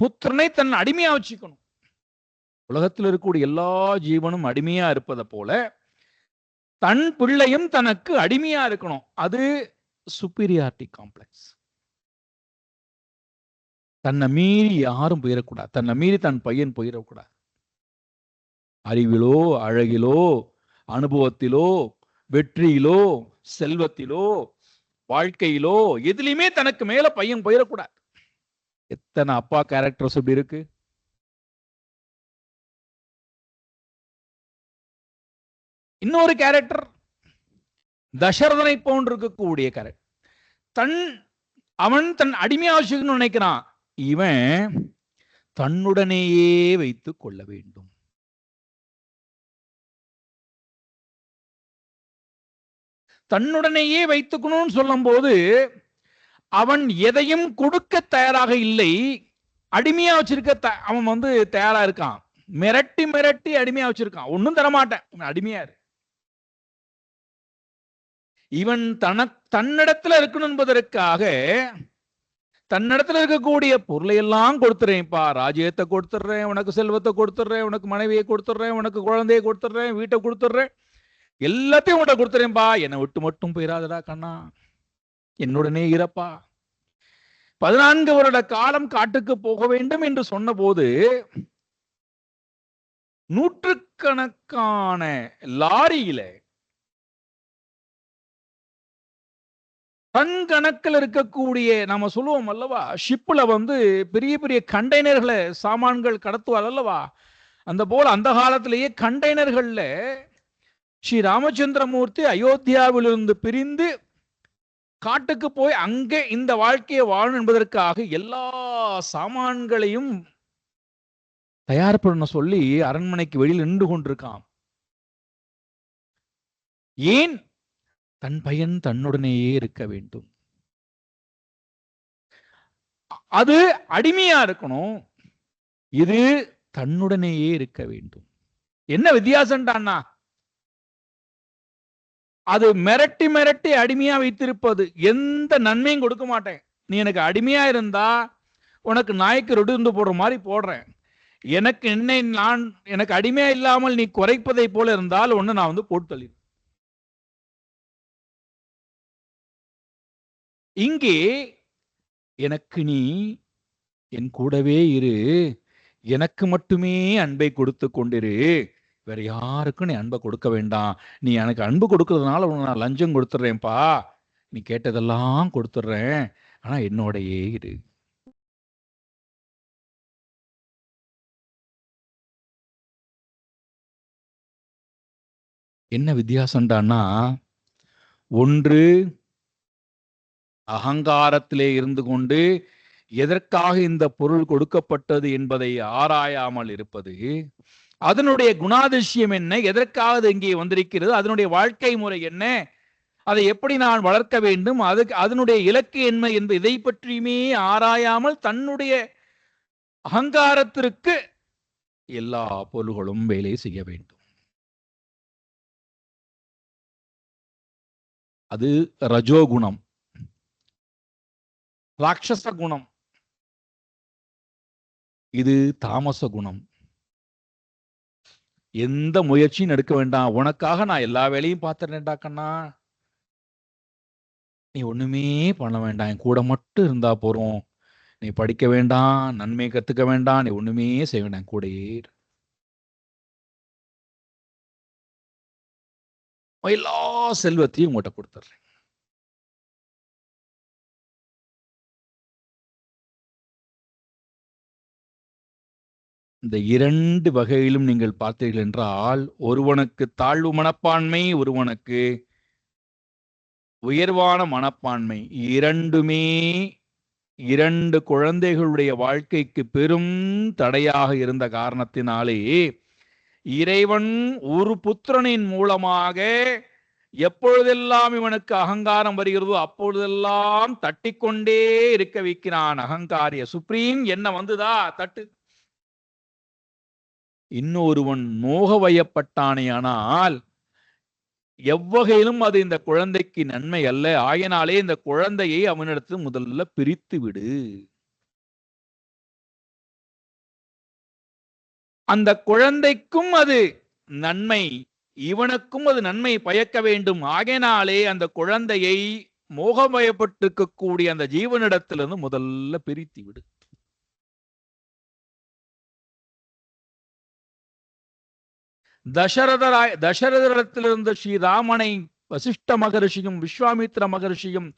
புத்திரனை தன் அடிமையா வச்சுக்கணும். உலகத்தில் இருக்கக்கூடிய எல்லா ஜீவனும் அடிமையா இருப்பதை போல தன் பிள்ளையும் தனக்கு அடிமையா இருக்கணும். அது சுப்பீரியாரிட்டி காம்ப்ளெக்ஸ். தன்னை மீறி யாரும் போயிடக்கூடாது, தன்னை மீறி தன் பையன் போயிடக்கூடாது. அறிவிலோ, அழகிலோ, அனுபவத்திலோ, வெற்றியிலோ, செல்வத்திலோ, வாழ்க்கையிலோ எதுலையுமே தனக்கு மேல பையன் போயிடக்கூடாது. எத்தனை அப்பா கேரக்டர்ஸ் இப்படி இருக்கு. இன்னொரு கேரக்டர் தசரதனை போன்றிருக்கக்கூடிய கேரக்டர். அவன் தன் அடிமையா வச்சுக்கணும்னு நினைக்கிறான். இவன் தன்னுடனேயே வைத்துக் கொள்ள வேண்டும். தன்னுடனேயே வைத்துக்கணும்னு சொல்லும் போது அவன் எதையும் கொடுக்க தயாராக இல்லை. அடிமையா வச்சிருக்க அவன் தயாரா இருக்கான். மிரட்டி மிரட்டி அடிமையா வச்சிருக்கான். ஒன்னும் தரமாட்டேன், அடிமையா இரு. இவன் தன்னிடத்துல இருக்கணும் என்பதற்காக தன்னிடத்துல இருக்கக்கூடிய பொருளை எல்லாம் கொடுத்துறேன்ப்பா, ராஜ்யத்தை கொடுத்துடுறேன், உனக்கு செல்வத்தை கொடுத்துடுறேன், உனக்கு மனைவியை கொடுத்துடுறேன், உனக்கு குழந்தையை கொடுத்துடுறேன், வீட்டை கொடுத்துடுறேன், எல்லாத்தையும் உன்கிட்ட கொடுத்துறேன்பா, என்னை விட்டு மட்டும் போயிடாதடா கண்ணா, என்னுடனே இருப்பா. 14 வருட காலம் காட்டுக்கு போக வேண்டும் என்று சொன்ன போது நூற்றுக்கணக்கான லாரியில டன் கணக்கில் இருக்கக்கூடிய, நாம சொல்லுவோம் அல்லவா, ஷிப்ல பெரிய பெரிய கண்டெய்னர்களை சாமான்கள் கடத்துவார் அல்லவா, அந்த போல அந்த காலத்திலேயே கண்டெய்னர்கள்ல ஸ்ரீ ராமச்சந்திரமூர்த்தி அயோத்தியாவிலிருந்து பிரிந்து காட்டுக்கு போய் அங்கே இந்த வாழ்க்கையை வாழணும் என்பதற்காக எல்லா சாமான்களையும் தயார் பண்ண சொல்லி அரண்மனைக்கு வெளியில் நின்று கொண்டிருக்கான். ஏன்? தன் பையன் தன்னுடனேயே இருக்க வேண்டும். அது அடிமையா இருக்கணும், இது தன்னுடனேயே இருக்க வேண்டும். என்ன வித்தியாசம்டான்னா, அது மிரட்டி மிரட்டி அடிமையா வைத்திருப்பது எந்த நன்மையும் கொடுக்க மாட்டேன். நீ எனக்கு அடிமையா இருந்தா உனக்கு நாய்க்கு ரொடு போடுற மாதிரி போடுறேன். எனக்கு அடிமையா இல்லாமல் நீ குறைப்பதை போல இருந்தால் ஒண்ணு நான் போட்டு தள்ளி. இங்கே எனக்கு நீ என் கூடவே இரு, எனக்கு மட்டுமே அன்பை கொடுத்து கொண்டிரு, வேற யாருக்கும் நீ அன்பை கொடுக்க வேண்டாம். நீ எனக்கு அன்பு கொடுக்கறதுனால உனக்கு நான் லஞ்சம் கொடுத்துட்றேன்ப்பா, நீ கேட்டதெல்லாம் கொடுத்துட்றேன், ஆனா என்னோடையே இரு. என்ன வித்தியாசம்டான்னா, ஒன்று அகங்காரத்திலே இருந்து கொண்டு எதற்காக இந்த பொருள் கொடுக்கப்பட்டது என்பதை ஆராயாமல் இருப்பது, அதனுடைய குணாதிசயம் என்ன, எதற்காக இங்கே வந்திருக்கிறது, அதனுடைய வாழ்க்கை முறை என்ன, அதை எப்படி நான் வளர்க்க வேண்டும், அதனுடைய இலக்கு என்ன என்பது இதை பற்றியுமே ஆராயாமல் தன்னுடைய அகங்காரத்திற்கு எல்லா பொருள்களும் வேலை செய்ய வேண்டும். அது ரஜோகுணம். ராட்சச குணம். இது தாமச குணம். எந்த முயற்சியும் எடுக்க வேண்டாம், உனக்காக நான் எல்லா வேலையும் பார்த்துட்டேன்டா கண்ணா, நீ ஒண்ணுமே பண்ண வேண்டாம், என் கூட மட்டும் இருந்தா போறோம், நீ படிக்க வேண்டாம், நன்மை கத்துக்க வேண்டாம், நீ ஒண்ணுமே செய்ய வேண்டாம், கூடயே எல்லா செல்வத்தையும் உங்கள்கிட்ட கொடுத்துட்றேன். இந்த இரண்டு வகையிலும் நீங்கள் பார்த்தீர்கள் என்றால், ஒருவனுக்கு தாழ்வு மனப்பான்மை, ஒருவனுக்கு உயர்வான மனப்பான்மை, இரண்டுமே இரண்டு குழந்தைகளுடைய வாழ்க்கைக்கு பெரும் தடையாக இருந்த காரணத்தினாலே இறைவன் ஒரு புத்திரனின் மூலமாக எப்பொழுதெல்லாம் இவனுக்கு அகங்காரம் வருகிறதோ அப்பொழுதெல்லாம் தட்டிக்கொண்டே இருக்க வைக்கிறான். அகங்காரிய சுப்ரீம் என்ன வந்துதா தட்டு. இன்னொருவன் மோகவயப்பட்டானேயானால் எவ்வகையிலும் அது இந்த குழந்தைக்கு நன்மை அல்ல. ஆயினாலே இந்த குழந்தையை அவனிடத்து முதல்ல பிரித்து விடு. அந்த குழந்தைக்கும் அது நன்மை, இவனுக்கும் அது நன்மை பயக்க வேண்டும். ஆகையினாலே அந்த குழந்தையை மோகமயப்பட்டிருக்கக்கூடிய அந்த ஜீவனிடத்திலிருந்து முதல்ல பிரித்து விடு. தசரதரிடத்திலிருந்து ஸ்ரீராமனை வசிஷ்ட மகரிஷியும் விஸ்வாமித்ர மகரிஷியும்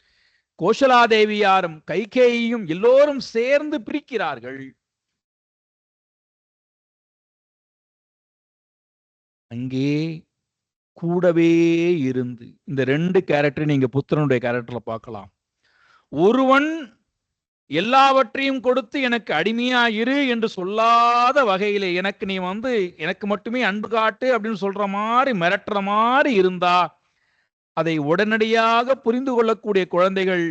கோசலாதேவியாரும் கைகேயும் எல்லோரும் சேர்ந்து பிரிக்கிறார்கள். அங்கே கூடவே இருந்து இந்த ரெண்டு கேரக்டர் நீங்க புத்திரனுடைய கேரக்டர்ல பார்க்கலாம். ஒருவன் எல்லாவற்றையும் கொடுத்து எனக்கு அடிமையா இரு என்று சொல்லாத வகையிலே எனக்கு நீ எனக்கு மட்டுமே அன்பு காட்டு அப்படின்னு சொல்ற மாதிரி மிரட்டுற மாதிரி இருந்தா அதை உடனடியாக புரிந்து கொள்ளக்கூடிய குழந்தைகள்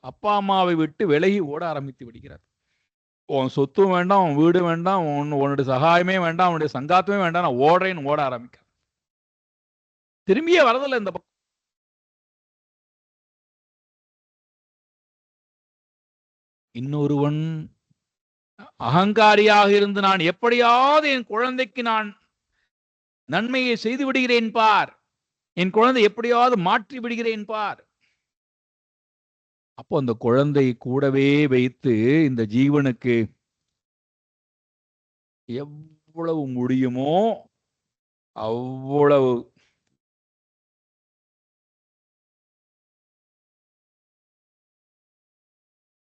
அப்பா அம்மாவை விட்டு விலகி ஓட ஆரம்பித்து விடுகிறார். உன் சொத்து வேண்டாம், உன் வீடு வேண்டாம், உன்னுடைய சகாயமே வேண்டாம், உன்னுடைய சங்காத்தமே வேண்டாம், நான் ஓடுறேன்னு ஓட ஆரம்பிக்க திரும்பியே வரதில்லை இந்த பக்கம். இன்னொருவன் அகங்காரியாக இருந்து நான் எப்படியாவது என் குழந்தைக்கு நான் நன்மையை செய்து விடுகிறேன் பார், என் குழந்தை எப்படியாவது மாற்றி விடுகிறேன் பார். அப்போ அந்த குழந்தை கூடவே வைத்து இந்த ஜீவனுக்கு எவ்வளவு முடியுமோ அவ்வளவு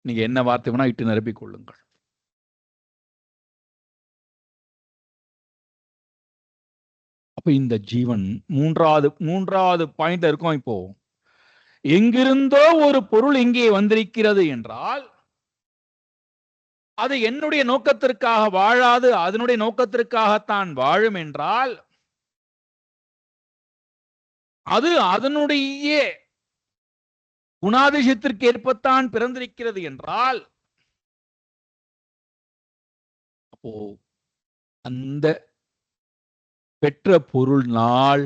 நீங்க என்ன வார்த்தை வேணா இட்டு நிரப்பிக் கொள்ளுங்கள். அப்ப இந்த ஜீவன் மூன்றாவது பாயிண்ட் இருக்கும். இப்போ எங்கிருந்தோ ஒரு பொருள் இங்கே வந்திருக்கிறது என்றால் அது என்னுடைய நோக்கத்திற்காக வாழாது, அதனுடைய நோக்கத்திற்காகத்தான் வாழும் என்றால் அது அதனுடைய குணாதிசயத்திற்கு ஏற்பத்தான் பிறந்திருக்கிறது என்றால் அப்போ அந்த பெற்ற பொருள்னால்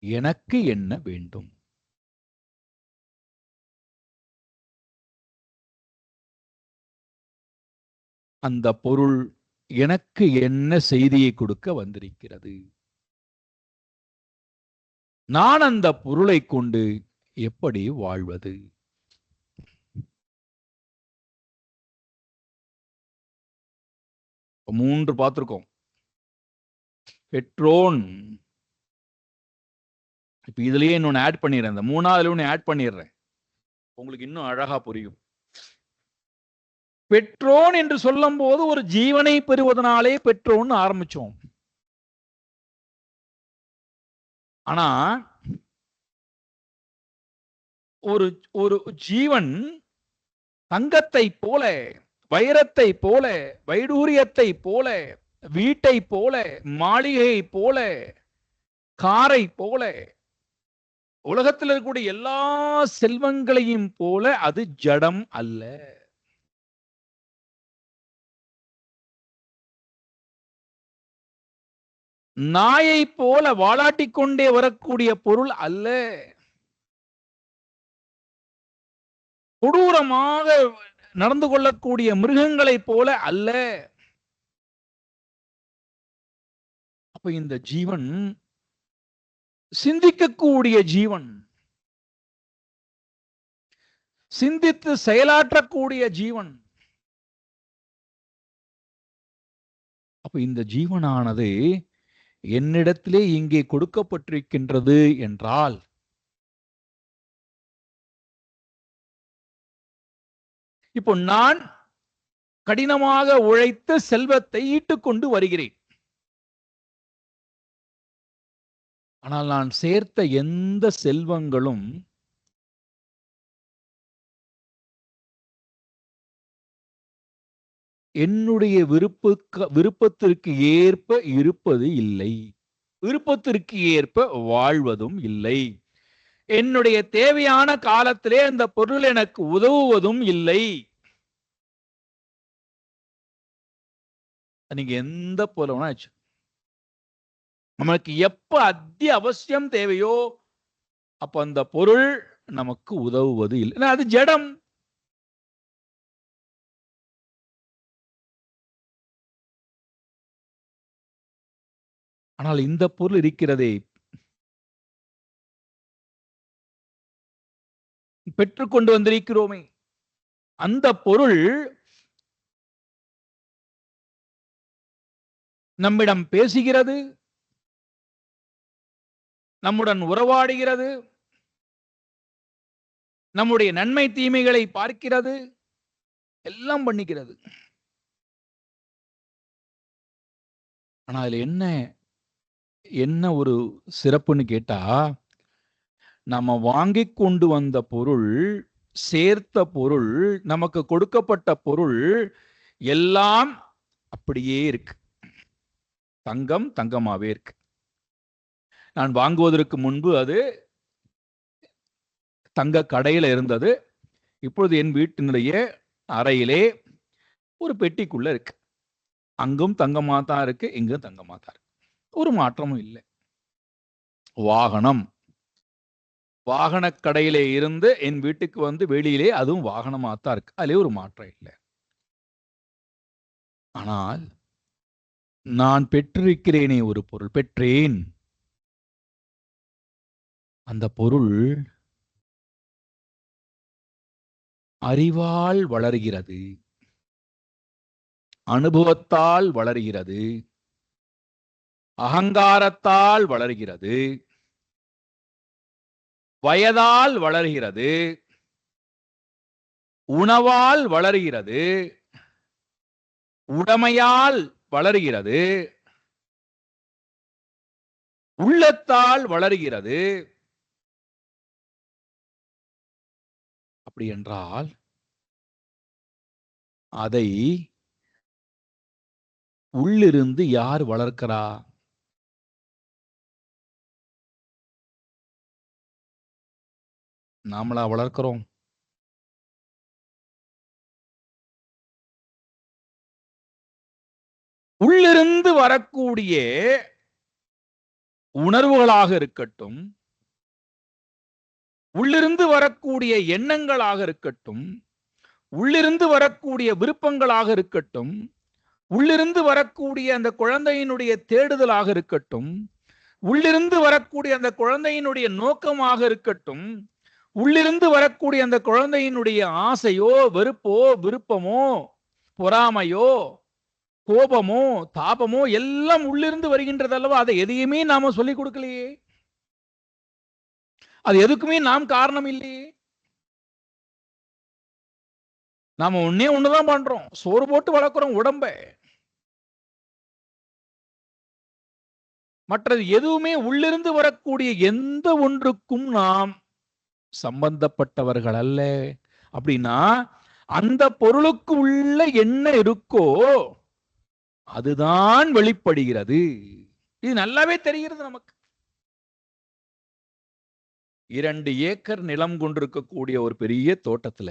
எனக்கு என்ன வேண்டும்? அந்த பொருள் எனக்கு என்ன செய்தியை கொடுக்க வந்திருக்கிறது? நான் அந்த பொருளை கொண்டு எப்படி வாழ்வது? மூன்று பார்த்திருக்கோம். பெற்றோன், இப்ப இதுலயே இன்னொன்னு ஆட் பண்ணிடுறேன், இந்த மூணாவதுல ஒன்னு ஆட் பண்ணிடுறேன், உங்களுக்கு இன்னும் அழகா புரியும். பெற்றோன் என்று சொல்லும் போது ஒரு ஜீவனை பெறுவதனாலே பெற்றோன் ஆரம்பிச்சோம். ஆனா ஒரு ஒரு ஜீவன் தங்கத்தை போல, வைரத்தை போல, வைடூரியத்தை போல, வீட்டை போல, மாளிகை போல, காரை போல, உலகத்தில் இருக்கக்கூடிய எல்லா செல்வங்களையும் போல அது ஜடம் அல்ல. நாயை போல வாலாட்டிக் கொண்டே வரக்கூடிய பொருள் அல்ல. கொடூரமாக நடந்து கொள்ளக்கூடிய மிருகங்களை போல அல்ல. அப்ப இந்த ஜீவன் சிந்திக்கக்கூடிய ஜீவன், சிந்தித்து செயலாற்றக்கூடிய ஜீவன். அப்ப இந்த ஜீவனானது என்னிடத்திலே இங்கே கொடுக்கப்பட்டிருக்கின்றது என்றால் இப்போ நான் கடினமாக உழைத்து செல்வத்தை ஈட்டுக்கொண்டு வருகிறேன். ஆனால் நான் சேர்த்த எந்த செல்வங்களும் என்னுடைய விருப்பத்திற்கு ஏற்ப இருப்பது இல்லை, விருப்பத்திற்கு ஏற்ப வாழ்வதும் இல்லை. என்னுடைய தேவையான காலத்திலே அந்த பொருள் எனக்கு உதவுவதும் இல்லை. நீங்க எந்த பொருள் நமக்கு எப்ப அவசியம் தேவையோ அப்ப அந்த பொருள் நமக்கு உதவுவது இல்லை. அது ஜடம். ஆனால் இந்த பொருள் இருக்கிறதே, பெற்றுக்கொண்டு வந்திருக்கிறோமே, அந்த பொருள் நம்மிடம் பேசுகிறது, நம்முடன் உறவாடுகிறது, நம்முடைய நன்மை தீமைகளை பார்க்கிறது, எல்லாம் பண்ணிக்கிறது. ஆனால் என்ன ஒரு சிறப்புன்னு கேட்டா, நம்ம வாங்கி கொண்டு வந்த பொருள், சேர்த்த பொருள், நமக்கு கொடுக்கப்பட்ட பொருள் எல்லாம் அப்படியே இருக்கு. தங்கம் தங்கமாவே இருக்கு. நான் வாங்குவதற்கு முன்பு அது தங்க கடையில இருந்தது. இப்பொழுது என் வீட்டினுடைய அறையிலே ஒரு பெட்டிக்குள்ள இருக்கு. அங்கும் தங்கமா தான் இருக்கு, இங்கும் தங்கமா தான் இருக்கு. ஒரு மாற்றமும் இல்லை. வாகன கடையிலே இருந்து என் வீட்டுக்கு வந்து வெளியிலே அதுவும் வாகனமாத்தான் இருக்கு. அதிலே ஒரு மாற்றம் இல்லை. ஆனால் நான் பெற்றிருக்கிறேனே ஒரு பொருள், பெற்றேன். அந்த பொருள் அறிவால் வளர்கிறது, அனுபவத்தால் வளர்கிறது, அகங்காரத்தால் வளர்கிறது, வயதால் வளர்கிறது, உணவால் வளர்கிறது, உடைமையால் வளர்கிறது, உள்ளத்தால் வளர்கிறது. அப்படி என்றால் அதை உள்ளிருந்து யார் வளர்க்கிறா? நாமளா வளர்க்கிறோம்? உள்ளிருந்து வரக்கூடிய உணர்வுகளாக இருக்கட்டும், உள்ளிருந்து வரக்கூடிய எண்ணங்களாக இருக்கட்டும், உள்ளிருந்து வரக்கூடிய விருப்பங்களாக இருக்கட்டும், உள்ளிருந்து வரக்கூடிய அந்த குழந்தையினுடைய தேடுதலாக இருக்கட்டும், உள்ளிருந்து வரக்கூடிய அந்த குழந்தையினுடைய நோக்கமாக இருக்கட்டும், உள்ளிருந்து வரக்கூடிய அந்த குழந்தையினுடைய ஆசையோ, வெறுப்போ, விருப்பமோ, பொறாமையோ, கோபமோ, தாபமோ எல்லாம் உள்ளிருந்து வருகின்றது அல்லவா? அதை எதையுமே நாம சொல்லிக் கொடுக்கலையே, அது எதுக்குமே நாம் காரணம் இல்லையே. நாம ஒண்ணுதான் பண்றோம், சோறு போட்டு வளர்க்கிறோம் உடம்ப. மற்றது எதுவுமே உள்ளிருந்து வரக்கூடிய எந்த ஒன்றுக்கும் நாம் சம்பந்தப்பட்டவர்கள் அல்ல. அப்படின்னா அந்த பொருளுக்கு உள்ள என்ன இருக்கோ அதுதான் வெளிப்படுகிறது. இது நல்லாவே தெரிகிறது நமக்கு. 2 ஏக்கர் நிலம் கொண்டிருக்கக்கூடிய ஒரு பெரிய தோட்டத்துல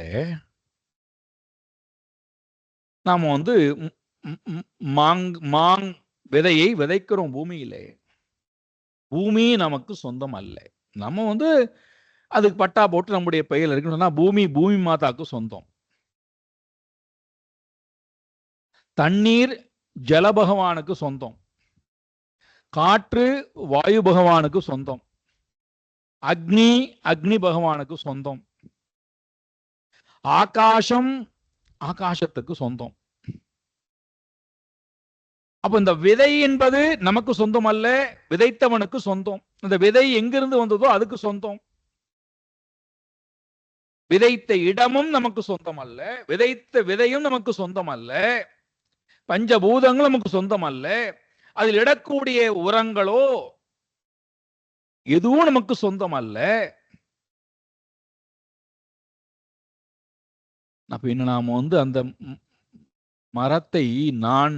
நாம மாங் விதையை விதைக்கிறோம் பூமியிலே. பூமி நமக்கு சொந்தம் அல்ல. நம்ம அதுக்கு பட்டா போட்டு நம்முடைய பெயர் இருக்குன்னா பூமி மாதாக்கு சொந்தம். தண்ணீர் ஜல பகவானுக்கு சொந்தம், காற்று வாயு பகவானுக்கு சொந்தம், அக்னி பகவானுக்கு சொந்தம், ஆகாசம் ஆகாசத்துக்கு சொந்தம். அப்ப இந்த விதை என்பது நமக்கு சொந்தம் அல்ல, விதைத்தவனுக்கு சொந்தம். இந்த விதை எங்கிருந்து வந்ததோ அதுக்கு சொந்தம். விதைத்த இடமும் நமக்கு சொந்தம் அல்ல, விதைத்த விதையும் நமக்கு சொந்தம் அல்ல, பஞ்சபூதங்கள் நமக்கு சொந்தம் அல்ல, அதில் இடக்கூடிய உரங்களோ எதுவும் நமக்கு சொந்தம் அல்ல. அப்ப இன்னும் நாம அந்த மரத்தை நான்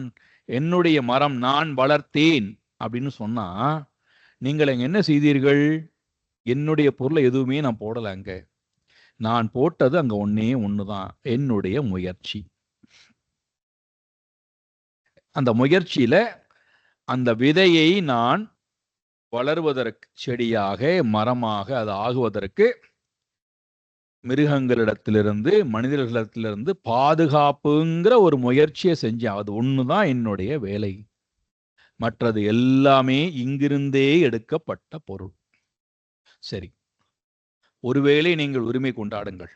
என்னுடைய மரம் நான் வளர்த்தேன் அப்படின்னு சொன்னா, நீங்கள் அங்க என்ன செய்தீர்கள்? என்னுடைய பொருளை எதுவுமே நான் போடல. அங்க நான் போட்டது அங்க ஒன்னே ஒண்ணுதான், என்னுடைய முயற்சி. அந்த முயற்சியில அந்த விதையை நான் வளர்வதற்கு, செடியாக மரமாக அது ஆகுவதற்கு மிருகங்களிடத்திலிருந்து மனிதர்களிடத்திலிருந்து பாதுகாப்புங்கிற ஒரு முயற்சியை செஞ்சேன். அது ஒண்ணுதான் என்னுடைய வேலை. மற்றது எல்லாமே இங்கிருந்தே எடுக்கப்பட்ட பொருள். சரி, ஒருவேளை நீங்கள் உரிமை கொண்டாடுங்கள்,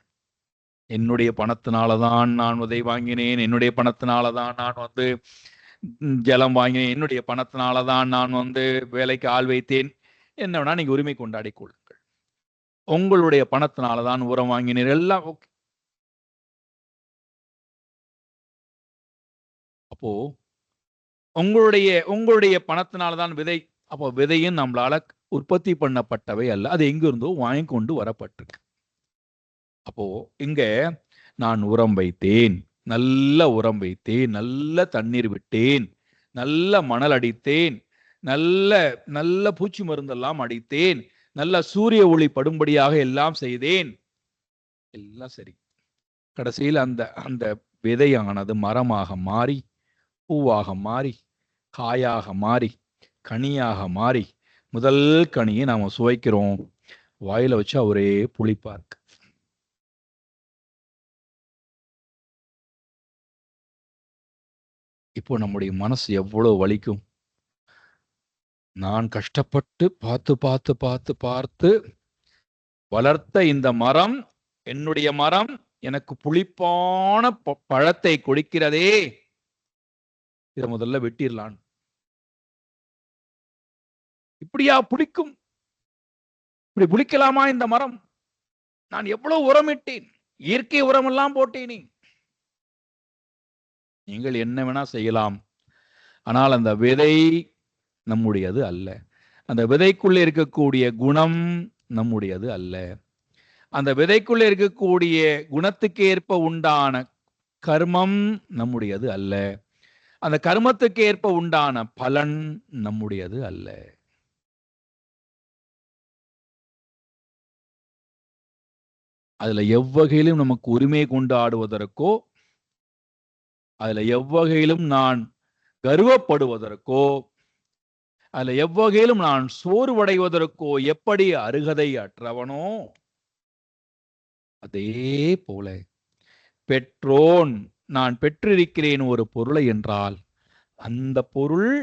என்னுடைய பணத்தினாலதான் நான் உதை வாங்கினேன், என்னுடைய பணத்தினாலதான் நான் ஜலம் வாங்கினேன், என்னுடைய பணத்தினாலதான் நான் வேலைக்கு ஆள் வைத்தேன், என்ன வேணா நீங்க உரிமை கொண்டாடி கொள்ளுங்கள். உங்களுடைய பணத்தினாலதான் உரம் வாங்கினீர், எல்லாம் ஓகே. அப்போ உங்களுடைய பணத்தினாலதான் விதை. அப்போ விதையும் நம்மளால உற்பத்தி பண்ணப்பட்டவை அல்ல, அது எங்கிருந்தோ வாங்கி கொண்டு வரப்பட்டிருக்கு. அப்போ இங்க நான் உரம் வைத்தேன், நல்ல உரம் வைத்தேன், நல்ல தண்ணீர் விட்டேன், நல்ல மணல் அடித்தேன், நல்ல நல்ல பூச்சி மருந்தெல்லாம் அடித்தேன், நல்ல சூரிய ஒளி படும்படியாக எல்லாம் செய்தேன், எல்லாம் சரி. கடைசியில் அந்த அந்த விதையானது மரமாக மாறி, பூவாக மாறி, காயாக மாறி, கனியாக மாறி, முதல் கனியை நாம சுவைக்கிறோம், வாயில வச்சா ஒரே புளிப்பா இருக்கு. இப்போ நம்முடைய மனசு எவ்வளவு வலிக்கும். நான் கஷ்டப்பட்டு பார்த்து பார்த்து பார்த்து பார்த்து வளர்த்த இந்த மரம், என்னுடைய மரம், எனக்கு புளிப்பான பழத்தை கொடுக்கிறதே, இதை முதல்ல வெட்டிடலான். இப்படியா புளிக்கும்? இப்படி புளிக்கலாமா இந்த மரம்? நான் எவ்வளவு உரமிட்டேன், இயற்கை உரம் எல்லாம் போட்டேனே. நீங்கள் என்ன வேணா செய்யலாம், ஆனால் அந்த விதை நம்முடையது அல்ல. அந்த விதைக்குள்ளே இருக்கக்கூடிய குணம் நம்முடையது அல்ல. அந்த விதைக்குள்ளே இருக்கக்கூடிய குணத்துக்கு ஏற்ப உண்டான கர்மம் நம்முடையது அல்ல. அந்த கர்மத்துக்கு ஏற்ப உண்டான பலன் நம்முடையது அல்ல. அதுல எவ்வகையிலும் நமக்கு உரிமை கொண்டாடுவதற்கோ, அதுல எவ்வகையிலும் நான் கர்வப்படுவதற்கோ, அதுல எவ்வகையிலும் நான் சோர்வடைவதற்கோ எப்படி அருகதை அற்றவனோ, அதே போல பெற்றோன், நான் பெற்றிருக்கிறேன் ஒரு பொருளை என்றால், அந்த பொருள்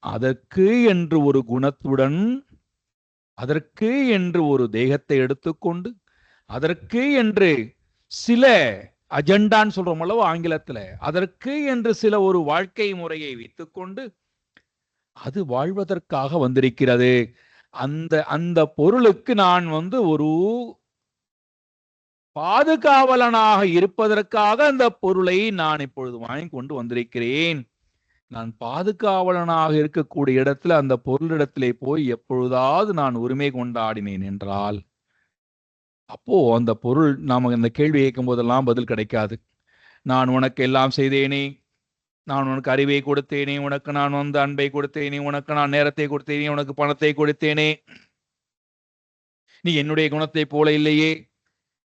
அதற்கு என்று ஒரு குணத்துடன், அதற்கு என்று ஒரு தேகத்தை எடுத்துக்கொண்டு, அதற்கு என்று சில அஜெண்டான்னு சொல்றோம் அல்லவோ ஆங்கிலத்துல, அதற்கு என்று சில ஒரு வாழ்க்கை முறையை வைத்துக்கொண்டு அது வாழ்வதற்காக வந்திருக்கிறது. அந்த அந்த பொருளுக்கு நான் ஒரு பாதுகாவலனாக இருப்பதற்காக அந்த பொருளை நான் இப்பொழுது வாங்கி கொண்டு வந்திருக்கிறேன். நான் பாதுகாவலனாக இருக்கக்கூடிய இடத்துல அந்த பொருளிடத்திலே போய் எப்பொழுதாவது நான் உரிமை கொண்டாடினேன் என்றால், அப்போ அந்த பொருள், நாம இந்த கேள்வி கேட்கும் போதெல்லாம் பதில் கிடைக்காது. நான் உனக்கு எல்லாம் செய்தேனே, நான் உனக்கு அறிவை கொடுத்தேனே, உனக்கு நான் அன்பை கொடுத்தேனே, உனக்கு நான் நேரத்தை கொடுத்தேனே, உனக்கு பணத்தை கொடுத்தேனே, நீ என்னுடைய குணத்தை போல இல்லையே,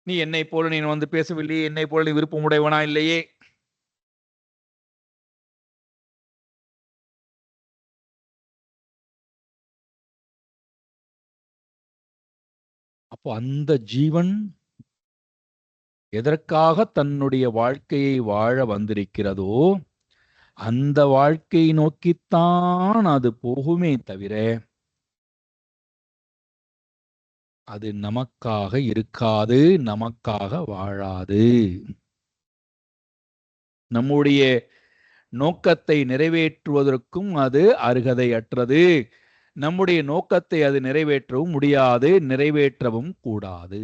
நீ என்னை போல நீ பேசவில்லையே, என்னை போல நீ விருப்பமுடையவனா இல்லையே. அப்போ அந்த ஜீவன் எதற்காக தன்னுடைய வாழ்க்கையை வாழ வந்திருக்கிறதோ அந்த வாழ்க்கையை நோக்கித்தான் அது போகுமே தவிர அது நமக்காக இருக்காது, நமக்காக வாழாது. நம்முடைய நோக்கத்தை நிறைவேற்றுவதற்கும் அது அருகதையற்றது. நம்முடைய நோக்கத்தை அது நிறைவேற்றவும் முடியாது, நிறைவேற்றவும் கூடாது.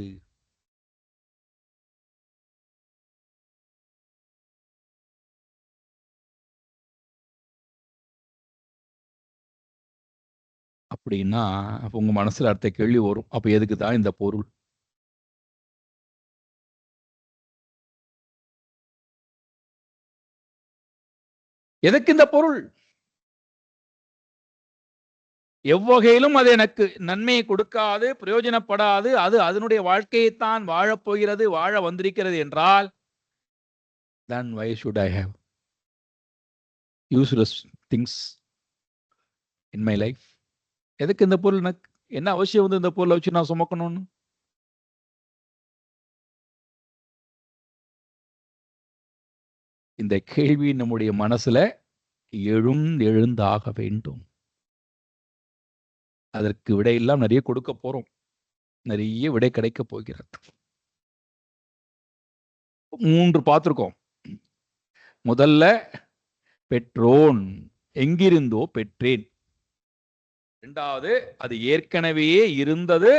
அப்படின்னா அப்ப உங்க மனசுல அடுத்த கேள்வி வரும், அப்ப எதுக்கு தான் இந்த பொருள்? எதுக்கு இந்த பொருள்? எவ்வகையிலும் அது எனக்கு நன்மையை கொடுக்காது, பிரயோஜனப்படாது, அது அதனுடைய வாழ்க்கையைத்தான் வாழப்போகிறது, வாழ வந்திருக்கிறது என்றால், then why should I have useless things in my life? எதுக்கு இந்த பொருள்? எனக்கு என்ன அவசியம் வந்து இந்த பொருளை வச்சு நான் சுமக்கணும்னு? இந்த கேள்வி நம்முடைய மனசுல எழுந்தாக வேண்டும். அதற்கு விடையெல்லாம் நிறைய கொடுக்க போறோம். நிறைய விடை கிடைக்க போகிறது. 3 பார்த்திருக்கோம். முதல்ல பெற்றோன், எங்கிருந்தோ பெற்றேன். 2வது அது ஏற்கனவே இருந்தது,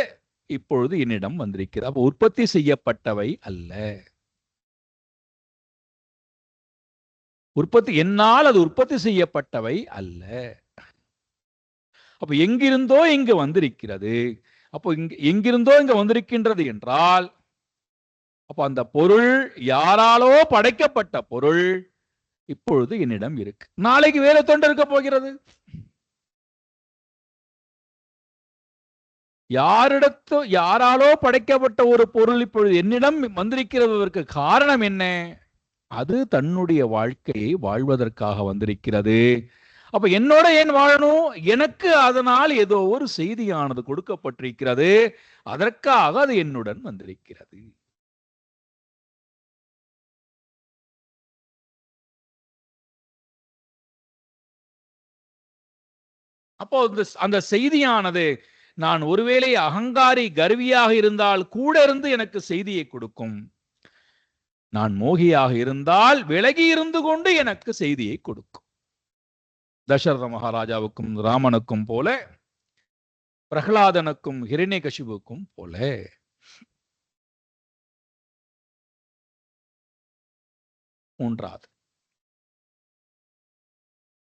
இப்பொழுது என்னிடம் வந்திருக்கிறது. அப்ப உற்பத்தி செய்யப்பட்டவை அல்ல. என்னால் அது உற்பத்தி செய்யப்பட்டவை அல்ல. அப்ப எங்கிருந்தோ இங்கு வந்திருக்கிறது. அப்போ எங்கிருந்தோ இங்க வந்திருக்கின்றது என்றால், அப்ப அந்த பொருள் யாராலோ படைக்கப்பட்ட பொருள் இப்பொழுது என்னிடம் இருக்கு. நாளைக்கு வேற தொண்டு இருக்க போகிறது. யாராலோ படைக்கப்பட்ட ஒரு பொருள் இப்பொழுது என்னிடம் வந்திருக்கிறதற்கு காரணம் என்ன? அது தன்னுடைய வாழ்க்கையை வாழ்வதற்காக வந்திருக்கிறது. அப்ப என்னோட ஏன் வாழணும்? எனக்கு அதனால் ஏதோ ஒரு செய்தியானது கொடுக்கப்பட்டிருக்கிறது, அதற்காக அது என்னுடன் வந்திருக்கிறது. அப்போ அந்த செய்தியானது, நான் ஒருவேளை அகங்காரி கர்வியாக இருந்தால் கூட இருந்து எனக்கு செய்தியை கொடுக்கும். நான் மோகியாக இருந்தால் விலகி இருந்து கொண்டு எனக்கு செய்தியை கொடுக்கும். தசரத மகாராஜாவுக்கும் ராமனுக்கும் போல, பிரகலாதனுக்கும் ஹிரண்யகசிபுக்கும் போல. 3வது.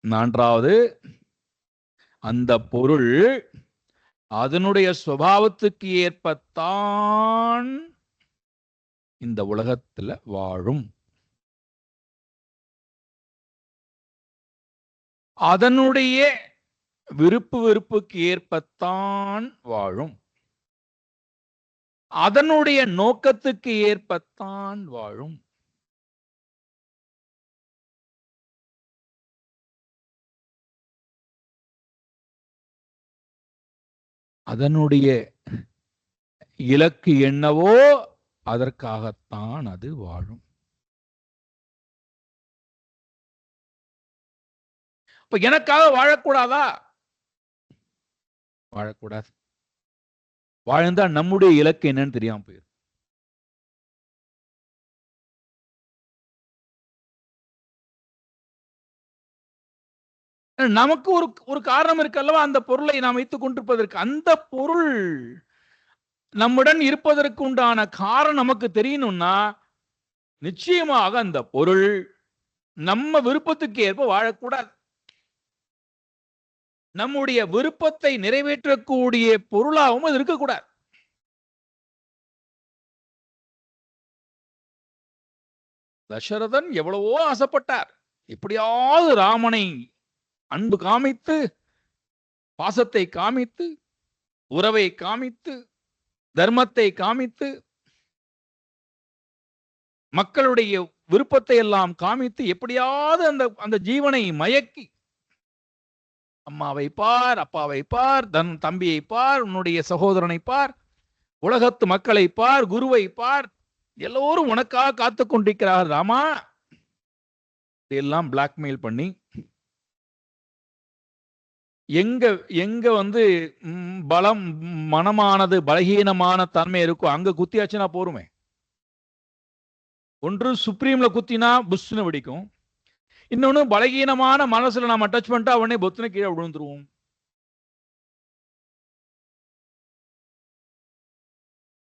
4வது, அந்த பொருள் அதனுடைய சுபாவத்துக்கு ஏற்பத்தான் இந்த உலகத்துல வாழும். அதனுடைய விருப்பு வெறுப்புக்கு ஏற்பத்தான் வாழும். அதனுடைய நோக்கத்துக்கு ஏற்பத்தான் வாழும். அதனுடைய இலக்கு என்னவோ அதற்காகத்தான் அது வாழும். இப்ப எனக்காக வாழக்கூடாதா? வாழக்கூடாது. வாழ்ந்தா நம்முடைய இலக்கு என்னன்னு தெரியாம போயிடும். நமக்கு ஒரு காரணம் இருக்கு அல்லவா, அந்த பொருளை நாம் வைத்துக் கொண்டிருப்பதற்கு. அந்த பொருள் நம்முடன் இருப்பதற்கு உண்டான காரணம் நமக்கு தெரியணும்னா, நிச்சயமாக அந்த பொருள் நம்ம விருப்பத்துக்கு ஏற்ப வாழக்கூடாது. நம்முடைய விருப்பத்தை நிறைவேற்றக்கூடிய பொருளாகவும் அது இருக்கக்கூடாது. தசரதன் எவ்வளவோ ஆசைப்பட்டார், எப்படியாவது ராமனை அன்பு காமித்து, பாசத்தை காமித்து, உறவை காமித்து, தர்மத்தை காமித்து, மக்களுடைய விருப்பத்தை எல்லாம் காமித்து, எப்படியாவது அந்த ஜீவனை மயக்கி, அம்மாவை பார், அப்பாவை பார், தம்பியை பார், உன்னுடைய சகோதரனை பார், உலகத்து மக்களை பார், குருவை பார், எல்லோரும் உனக்காக காத்துக் கொண்டிருக்கிறார் ராமா, எல்லாம் பிளாக்மெயில் பண்ணி, எங்க பலம் மனமானது பலகீனமான தன்மை இருக்கோ அங்க குத்தியாச்சுன்னா போருமே. ஒன்று சுப்ரீம்ல குத்தினா புஷ்னு வெடிக்கும், இன்னொன்னு பலகீனமான மனசுல நாம டச் பண்ணிட்டா உடனே பொத்துன கீழே விழுந்துருவோம்.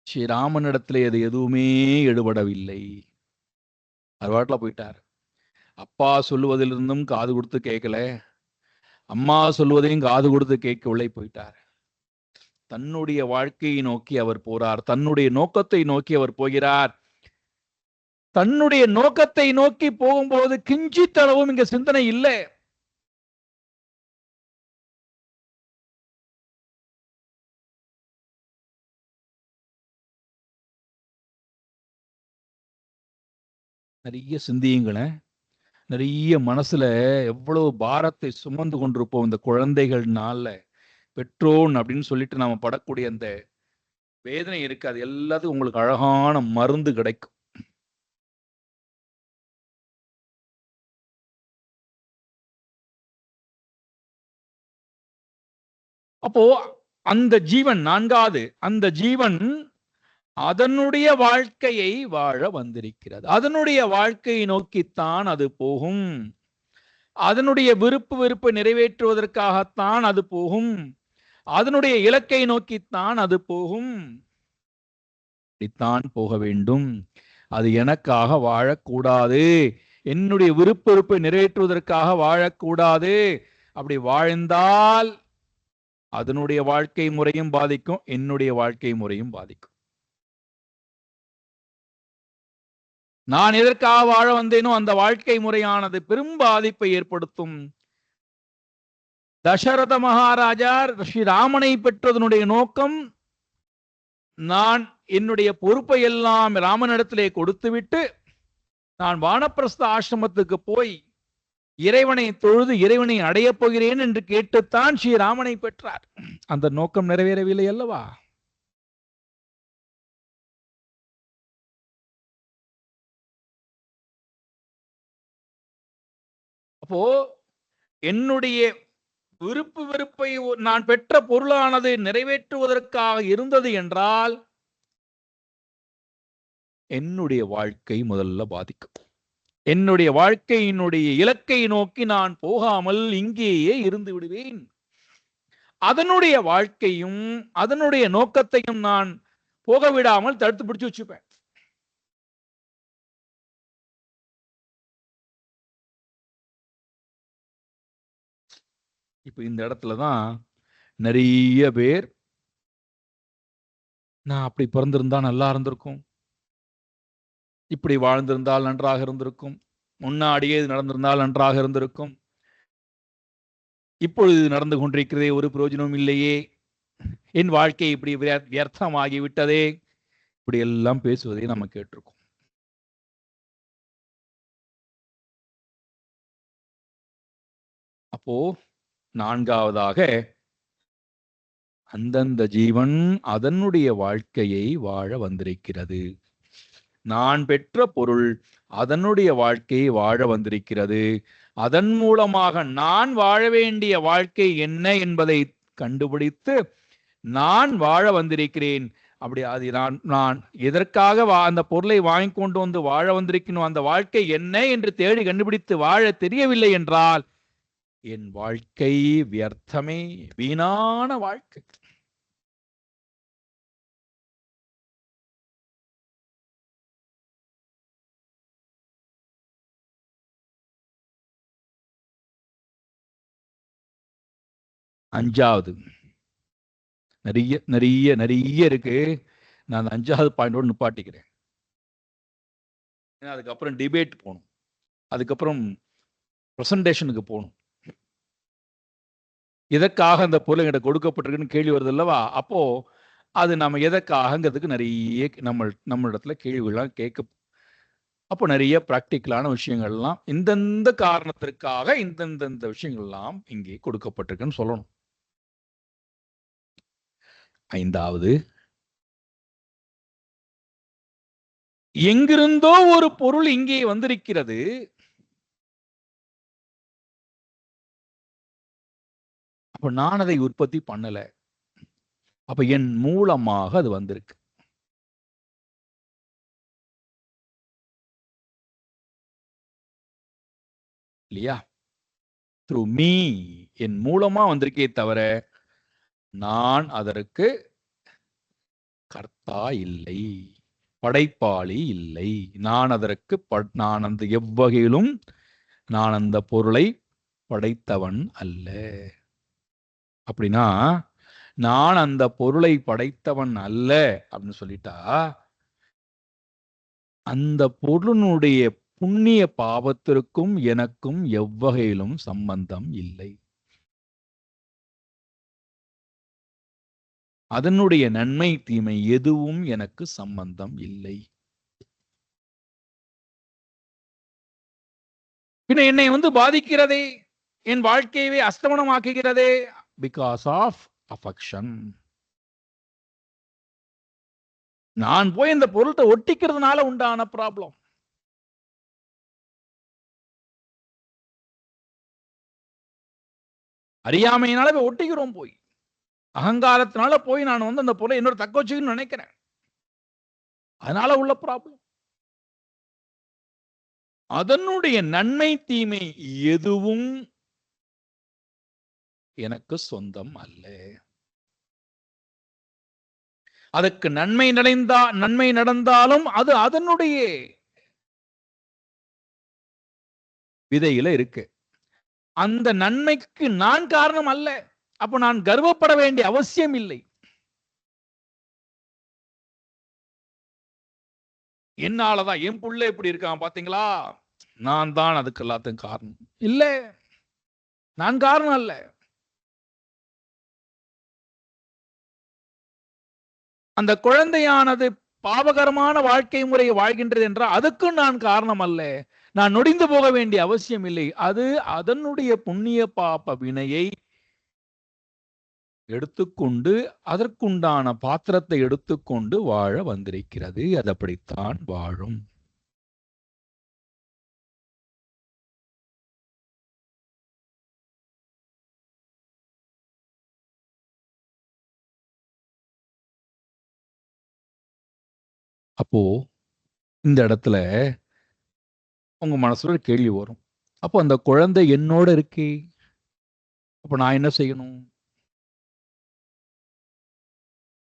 ஸ்ரீராமனிடத்துல அது எதுவுமே எடுபடவில்லை. அறுவாட்டில் போயிட்டார். அப்பா சொல்லுவதிலிருந்தும் காது கொடுத்து கேட்கல, அம்மா சொல்வதையும் காது கொடுத்து கேட்கவில்லை, போயிட்டார். தன்னுடைய வாழ்க்கையை நோக்கி அவர் போறார், தன்னுடைய நோக்கத்தை நோக்கி அவர் போகிறார். தன்னுடைய நோக்கத்தை நோக்கி போகும்போது கிஞ்சித்தளவும் இங்க சிந்தனை இல்லை. நிறைய சிந்தியுங்களேன். நிறைய மனசுல எவ்வளவு பாரத்தை சுமந்து கொண்டிருப்போம் இந்த குழந்தைகள்னால. பெற்றோன் அப்படின்னு சொல்லிட்டு நாம படக்கூடிய அந்த வேதனை இருக்கு. அது எல்லாத்துக்கும் உங்களுக்கு அழகான மருந்து கிடைக்கும். அப்போ அந்த ஜீவன், நான்காவது அந்த ஜீவன் அதனுடைய வாழ்க்கையை வாழ வந்திருக்கிறது. அதனுடைய வாழ்க்கையை நோக்கித்தான் அது போகும். அதனுடைய விருப்பு வெறுப்பை நிறைவேற்றுவதற்காகத்தான் அது போகும். அதனுடைய இலக்கை நோக்கித்தான் அது போகும். இப்படித்தான் போக வேண்டும். அது எனக்காக வாழக்கூடாது, என்னுடைய விருப்பு வெறுப்பை நிறைவேற்றுவதற்காக வாழக்கூடாது. அப்படி வாழ்ந்தால் அதனுடைய வாழ்க்கை முறையும் பாதிக்கும், என்னுடைய வாழ்க்கை முறையும் பாதிக்கும். நான் எதற்காக வாழ வந்தேனோ அந்த வாழ்க்கை முறையானது பெரும் பாதிப்பை ஏற்படுத்தும். தசரத மகாராஜா ஸ்ரீராமனை பெற்றதனுடைய நோக்கம், நான் என்னுடைய பொறுப்பை எல்லாம் ராமனிடத்திலே கொடுத்துவிட்டு நான் வானப்பிரஸ்த ஆசிரமத்துக்கு போய் இறைவனை தொழுது இறைவனை அடையப் போகிறேன் என்று கேட்டுத்தான் ஸ்ரீராமனை பெற்றார். அந்த நோக்கம் நிறைவேறவில்லை அல்லவா? அப்போ என்னுடைய விருப்பு வெறுப்பை நான் பெற்ற பொருளானது நிறைவேற்றுவதற்காக இருந்தது என்றால் என்னுடைய வாழ்க்கை முதல்ல பாதிக்கும். என்னுடைய வாழ்க்கையினுடைய இலக்கை நோக்கி நான் போகாமல் இங்கேயே இருந்து விடுவேன். அதனுடைய வாழ்க்கையும் அதனுடைய நோக்கத்தையும் நான் போக விடாமல் தடுத்து பிடிச்சு வச்சுப்பேன். இப்ப இந்த இடத்துலதான் நிறைய பேர், நான் அப்படி பிறந்திருந்தா நல்லா இருந்திருக்கும், இப்படி வாழ்ந்திருந்தால் நன்றாக இருந்திருக்கும், முன்னாடியே இது நடந்திருந்தால் நன்றாக இருந்திருக்கும், இப்பொழுது நடந்து கொண்டிருக்கிறதே ஒரு பிரயோஜனமும் இல்லையே, என் வாழ்க்கை இப்படி வியர்த்தமாகி விட்டதே, இப்படி எல்லாம் பேசுவதை நம்ம கேட்டிருக்கோம். அப்போ நான்காவதாக அந்தந்த ஜீவன் அதனுடைய வாழ்க்கையை வாழ வந்திருக்கிறது. நான் பெற்ற பொருள் அதனுடைய வாழ்க்கையை வாழ வந்திருக்கிறது. அதன் மூலமாக நான் வாழ வேண்டிய வாழ்க்கை என்ன என்பதை கண்டுபிடித்து நான் வாழ வந்திருக்கிறேன். அப்படி அது நான் எதற்காக அந்த பொருளை வாங்கி கொண்டு வந்து வாழ வந்திருக்கணும், அந்த வாழ்க்கை என்ன என்று தேடி கண்டுபிடித்து வாழ தெரியவில்லை என்றால் என் வாழ்க்கை வியர்த்தமே, வீணான வாழ்க்கை. அஞ்சாவது, நிறைய நிறைய நிறைய இருக்கு. நான் அஞ்சாவது பாயிண்டோடு நிப்பாட்டிக்கிறேன். அதுக்கப்புறம் டிபேட் போகணும், அதுக்கப்புறம் பிரசன்டேஷனுக்கு போகணும். எதற்காக அந்த பொருள் என்கிட்ட கொடுக்கப்பட்டிருக்குன்னு கேள்வி வருது அல்லவா? அப்போ அது நம்ம எதற்காகங்கிறதுக்கு நிறைய நம்மளிடத்துல கேள்விகள்லாம் கேட்க, அப்போ நிறைய பிராக்டிக்கலான விஷயங்கள்லாம் இந்தந்த காரணத்திற்காக இந்தந்த விஷயங்கள்லாம் இங்கே கொடுக்கப்பட்டிருக்குன்னு சொல்லணும். ஐந்தாவது, எங்கிருந்தோ ஒரு பொருள் இங்கே வந்திருக்கிறது, அப்ப நான் அதை உற்பத்தி பண்ணல, அப்ப என் மூலமாக அது வந்திருக்கு. இல்லையா? த்ரூ மீ, என் மூலமா வந்திருக்கே தவிர நான் அதற்கு கர்த்தா இல்லை, படைப்பாளி இல்லை. நான் அதற்கு நான் அந்த எவ்வகையிலும் நான் அந்த பொருளை படைத்தவன் அல்ல. அப்படின்னா நான் அந்த பொருளை படைத்தவன் அல்ல அப்படின்னு சொல்லிட்டா, அந்த பொருளினுடைய புண்ணிய பாவத்திற்கும் எனக்கும் எவ்வகையிலும் சம்பந்தம் இல்லை. அதனுடைய நன்மை தீமை எதுவும் எனக்கு சம்பந்தம் இல்லை. பின்ன என்னை பாதிக்கிறதே, என் வாழ்க்கையவே அஸ்தமனமாக்குகிறதே, பிகாஸ் ஆஃப் அஃபெக்ஷன். நான் போய் இந்த பொருளை ஒட்டிக்கிறதுனால உண்டான ப்ராப்ளம். அறியாமையினால போய் ஒட்டிக்கிறோம். போய் அகங்காரத்தினால போய் நான் அந்த பொருளை இன்னொரு தக்க வச்சுக்கணும்னு நினைக்கிறேன். அதனால உள்ள ப்ராப்ளம். அதனுடைய நன்மை தீமை எதுவும் எனக்கு சொந்தம் அல்ல. அதுக்கு நன்மை நடந்தாலும் அது அதனுடைய விதையில இருக்கு. அந்த நன்மைக்கு நான் காரணம் அல்ல. அப்ப நான் கர்வப்பட வேண்டிய அவசியம் இல்லை. என்னாலதான் என் புள்ள இப்படி இருக்கான் பாத்தீங்களா, நான் தான் அதுக்கு எல்லாத்துக்கும் காரணம் இல்ல. நான் காரணம் அல்ல. அந்த குழந்தையானது பாவகரமான வாழ்க்கை முறையை வாழ்கின்றது என்றால் அதுக்கும் நான் காரணம் அல்ல. நான் நொடிந்து போக வேண்டிய அவசியம் இல்லை. அது அதனுடைய புண்ணிய பாப வினையை எடுத்துக்கொண்டு அதற்குண்டான பாத்திரத்தை எடுத்துக்கொண்டு வாழ வந்திருக்கிறது. அது அப்படித்தான் வாழும். அப்போ இந்த இடத்துல உங்க மனசுல ஒரு கேள்வி வரும். அப்போ அந்த குழந்தை என்னோட இருக்கே, அப்ப நான் என்ன செய்யணும்?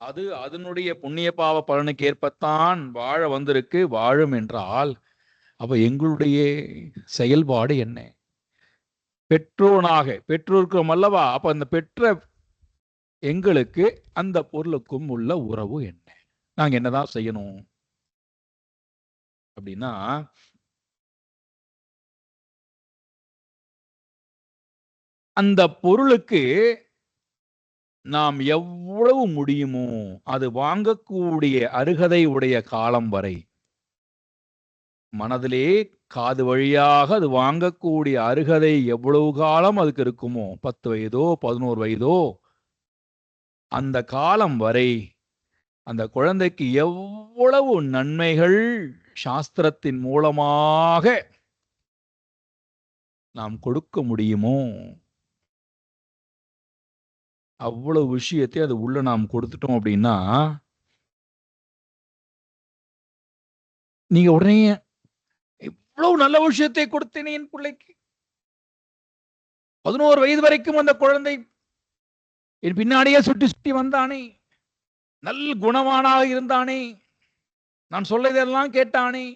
அது அதனுடைய புண்ணிய பாவ பலனுக்கு ஏற்பத்தான் வாழ வந்திருக்கு, வாழும் என்றால் அப்ப எங்களுடைய செயல்பாடு என்ன? பெற்றோருக்கும் அல்லவா? அப்ப அந்த பெற்ற எங்களுக்கு அந்த பொருளுக்கும் உள்ள உறவு என்ன? நாங்க என்னதான் செய்யணும் அப்படின்னா, அந்த பொருளுக்கு நாம் எவ்வளவு முடியுமோ அது வாங்கக்கூடிய அருகதை உடைய காலம் வரை, மனதிலே காது வழியாக அது வாங்கக்கூடிய அருகதை எவ்வளவு காலம் அதுக்கு இருக்குமோ, 10 வயதோ 11 வயதோ, அந்த காலம் வரை அந்த குழந்தைக்கு எவ்வளவு நன்மைகள் சாஸ்திரத்தின் மூலமாக நாம் கொடுக்க முடியுமோ அவ்வளவு விஷயத்தை அது உள்ள நாம் கொடுத்துட்டோம் அப்படின்னா, நீங்க உடனே இவ்வளவு நல்ல விஷயத்தை கொடுத்தேனே என் பிள்ளைக்கு, 11 வயது வரைக்கும் அந்த குழந்தை என் பின்னாடியே சுட்டி சுட்டி வந்தானே, நல் குணவானாக இருந்தானே, நான் சொல்லதெல்லாம் கேட்டானே,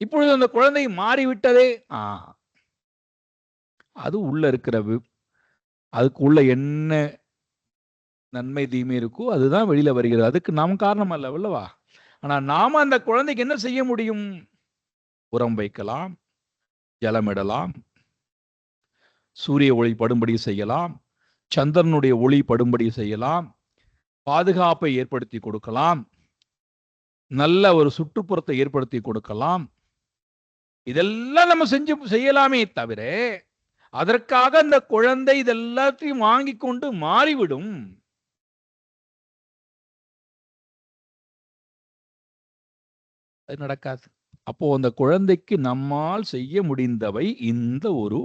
இப்பொழுது அந்த குழந்தை மாறிவிட்டதே. அது உள்ள இருக்கிற அதுக்கு உள்ள என்ன நன்மை தீமை இருக்கோ அதுதான் வெளியில வருகிறது. அதுக்கு நாம் காரணம் அல்ல அல்லவா? ஆனா நாம அந்த குழந்தைக்கு என்ன செய்ய முடியும்? உரம் வைக்கலாம், ஜலமிடலாம், சூரிய ஒளி படும்படி செய்யலாம், சந்திரனுடைய ஒளி படும்படி செய்யலாம், பாதுகாப்பை ஏற்படுத்தி கொடுக்கலாம், நல்ல ஒரு சுற்றுப்புறத்தை ஏற்படுத்தி கொடுக்கலாம். இதெல்லாம் நம்ம செய்யலாமே தவிர அதற்காக அந்த குழந்தை இதெல்லாத்தையும் வாங்கி கொண்டு மாறிவிடும். அது நடக்காது. அப்போ அந்த குழந்தைக்கு நம்மால் செய்ய முடிந்தவை இந்த ஒரு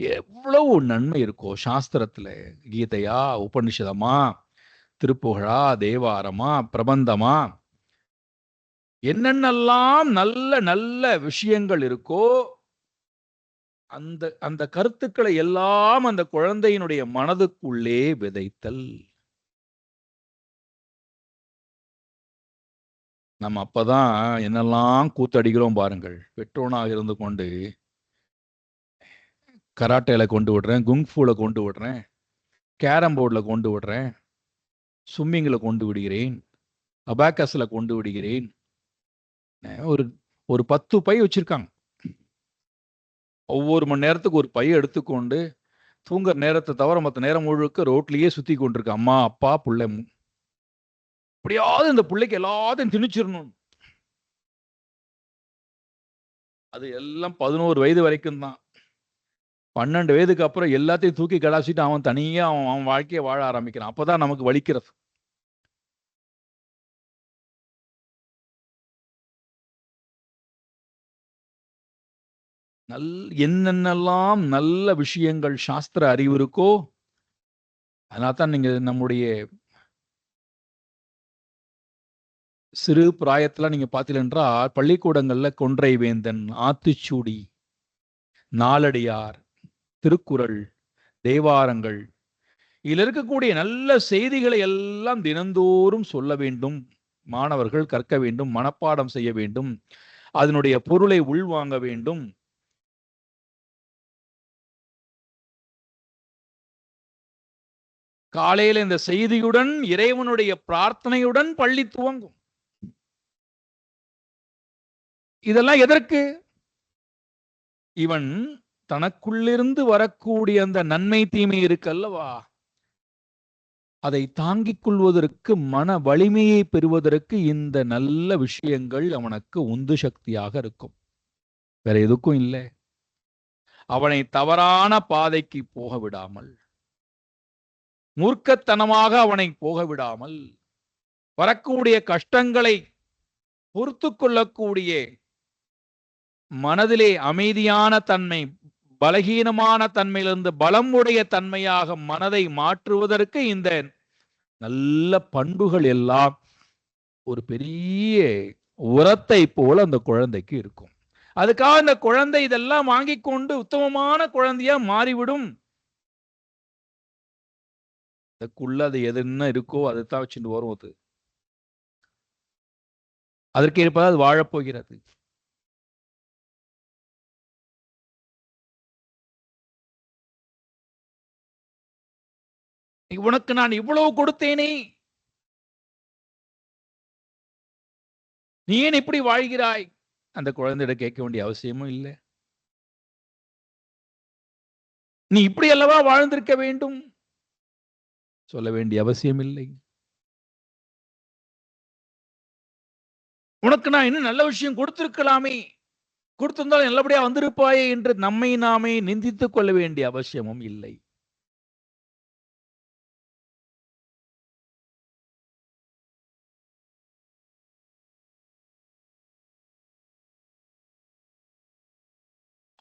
எவ்வளவு நன்மை இருக்கோ சாஸ்திரத்துல, கீதையா, உபனிஷதமா, திருப்புகழா, தேவாரமா, பிரபந்தமா, என்னென்னலாம் நல்ல நல்ல விஷயங்கள் இருக்கோ அந்த அந்த கருத்துக்களை எல்லாம் அந்த குழந்தையினுடைய மனதுக்குள்ளே விதைத்தல். நம்ம அப்பதான் என்னெல்லாம் கூத்தடிக்கிறோம் பாருங்கள். பெற்றோனாக இருந்து கொண்டு கராட்டேல கொண்டு விடுறேன், குங்ஃபூல கொண்டு விடுறேன், கேரம் போர்டில் கொண்டு விடுறேன், ஸ்விம்மிங்கில் கொண்டு விடுகிறேன், அபாக்கஸில் கொண்டு விடுகிறேன். ஒரு ஒரு 10 பை வச்சிருக்காங்க. ஒவ்வொரு மணி நேரத்துக்கு ஒரு பையை எடுத்துக்கொண்டு தூங்குற நேரத்தை தவிர மற்ற நேரம் முழுக்க ரோட்லயே சுத்தி கொண்டிருக்கு அம்மா அப்பா பிள்ளை. எப்படியாவது இந்த பிள்ளைக்கு எல்லாத்தையும் திணிச்சிடணும். அது எல்லாம் 11 வயது வரைக்கும் தான். 12 வயதுக்கு அப்புறம் எல்லாத்தையும் தூக்கி கடாசிட்டு அவன் தனியா அவன் வாழ்க்கையை வாழ ஆரம்பிக்கிறான். அப்பதான் நமக்கு வலிக்கிறது. என்னென்னலாம் நல்ல விஷயங்கள் சாஸ்திர அறிவு இருக்கோ, அதனால்தான் நீங்க நம்முடைய சிறு பிராயத்துல நீங்க பார்த்தீர்கள் என்றால் பள்ளிக்கூடங்கள்ல கொன்றை வேந்தன், ஆத்திச்சூடி, நாலடியார், திருக்குறள், தேவாரங்கள், இதில் இருக்கக்கூடிய நல்ல செய்திகளை எல்லாம் தினந்தோறும் சொல்ல வேண்டும். மாணவர்கள் கற்க வேண்டும், மனப்பாடம் செய்ய வேண்டும், அதனுடைய பொருளை உள்வாங்க வேண்டும். காலையில் இந்த செய்தியுடன் இறைவனுடைய பிரார்த்தனையுடன் பள்ளி துவங்கும். இதெல்லாம் எதற்கு? இவன் தனக்குள்ளிருந்து வரக்கூடிய அந்த நன்மை தீமை இருக்கல்லவா, அதை தாங்கிக் கொள்வதற்கு மன வலிமையை பெறுவதற்கு இந்த நல்ல விஷயங்கள் அவனுக்கு உந்து சக்தியாக இருக்கும். வேற எதுக்கும் இல்லை. அவனை தவறான பாதைக்கு போக விடாமல், மூர்க்கத்தனமாக அவனை போக விடாமல், வரக்கூடிய கஷ்டங்களை பொறுத்து கொள்ளக்கூடிய மனதிலே அமைதியான தன்மை, பலகீனமான தன்மையிலிருந்து பலம் உடைய தன்மையாக மனதை மாற்றுவதற்கு இந்த நல்ல பண்புகள் எல்லாம் ஒரு பெரிய உரத்தை போல அந்த குழந்தைக்கு இருக்கும். அதுக்காக அந்த குழந்தை இதெல்லாம் வாங்கி கொண்டு உத்தமமான குழந்தையா மாறிவிடும். அதுக்குள்ள அது எது என்ன இருக்கோ அதைத்தான் வச்சுட்டு வரும். அது அதற்கு இருப்பது அது வாழப்போகிறது. உனக்கு நான் இவ்வளவு கொடுத்தேனே, நீ ஏன் இப்படி வாழ்கிறாய்? அந்த குழந்தையிடம் கேட்க வேண்டிய அவசியமும் இல்லை. நீ இப்படி அல்லவா வாழ்ந்திருக்க வேண்டும் சொல்ல வேண்டிய அவசியம் இல்லை. உனக்கு நான் இன்னும் நல்ல விஷயம் கொடுத்திருக்கலாமே, கொடுத்திருந்தாலும் நல்லபடியா வந்திருப்பாயே என்று நம்மை நாமே நிந்தித்துக் கொள்ள வேண்டிய அவசியமும் இல்லை.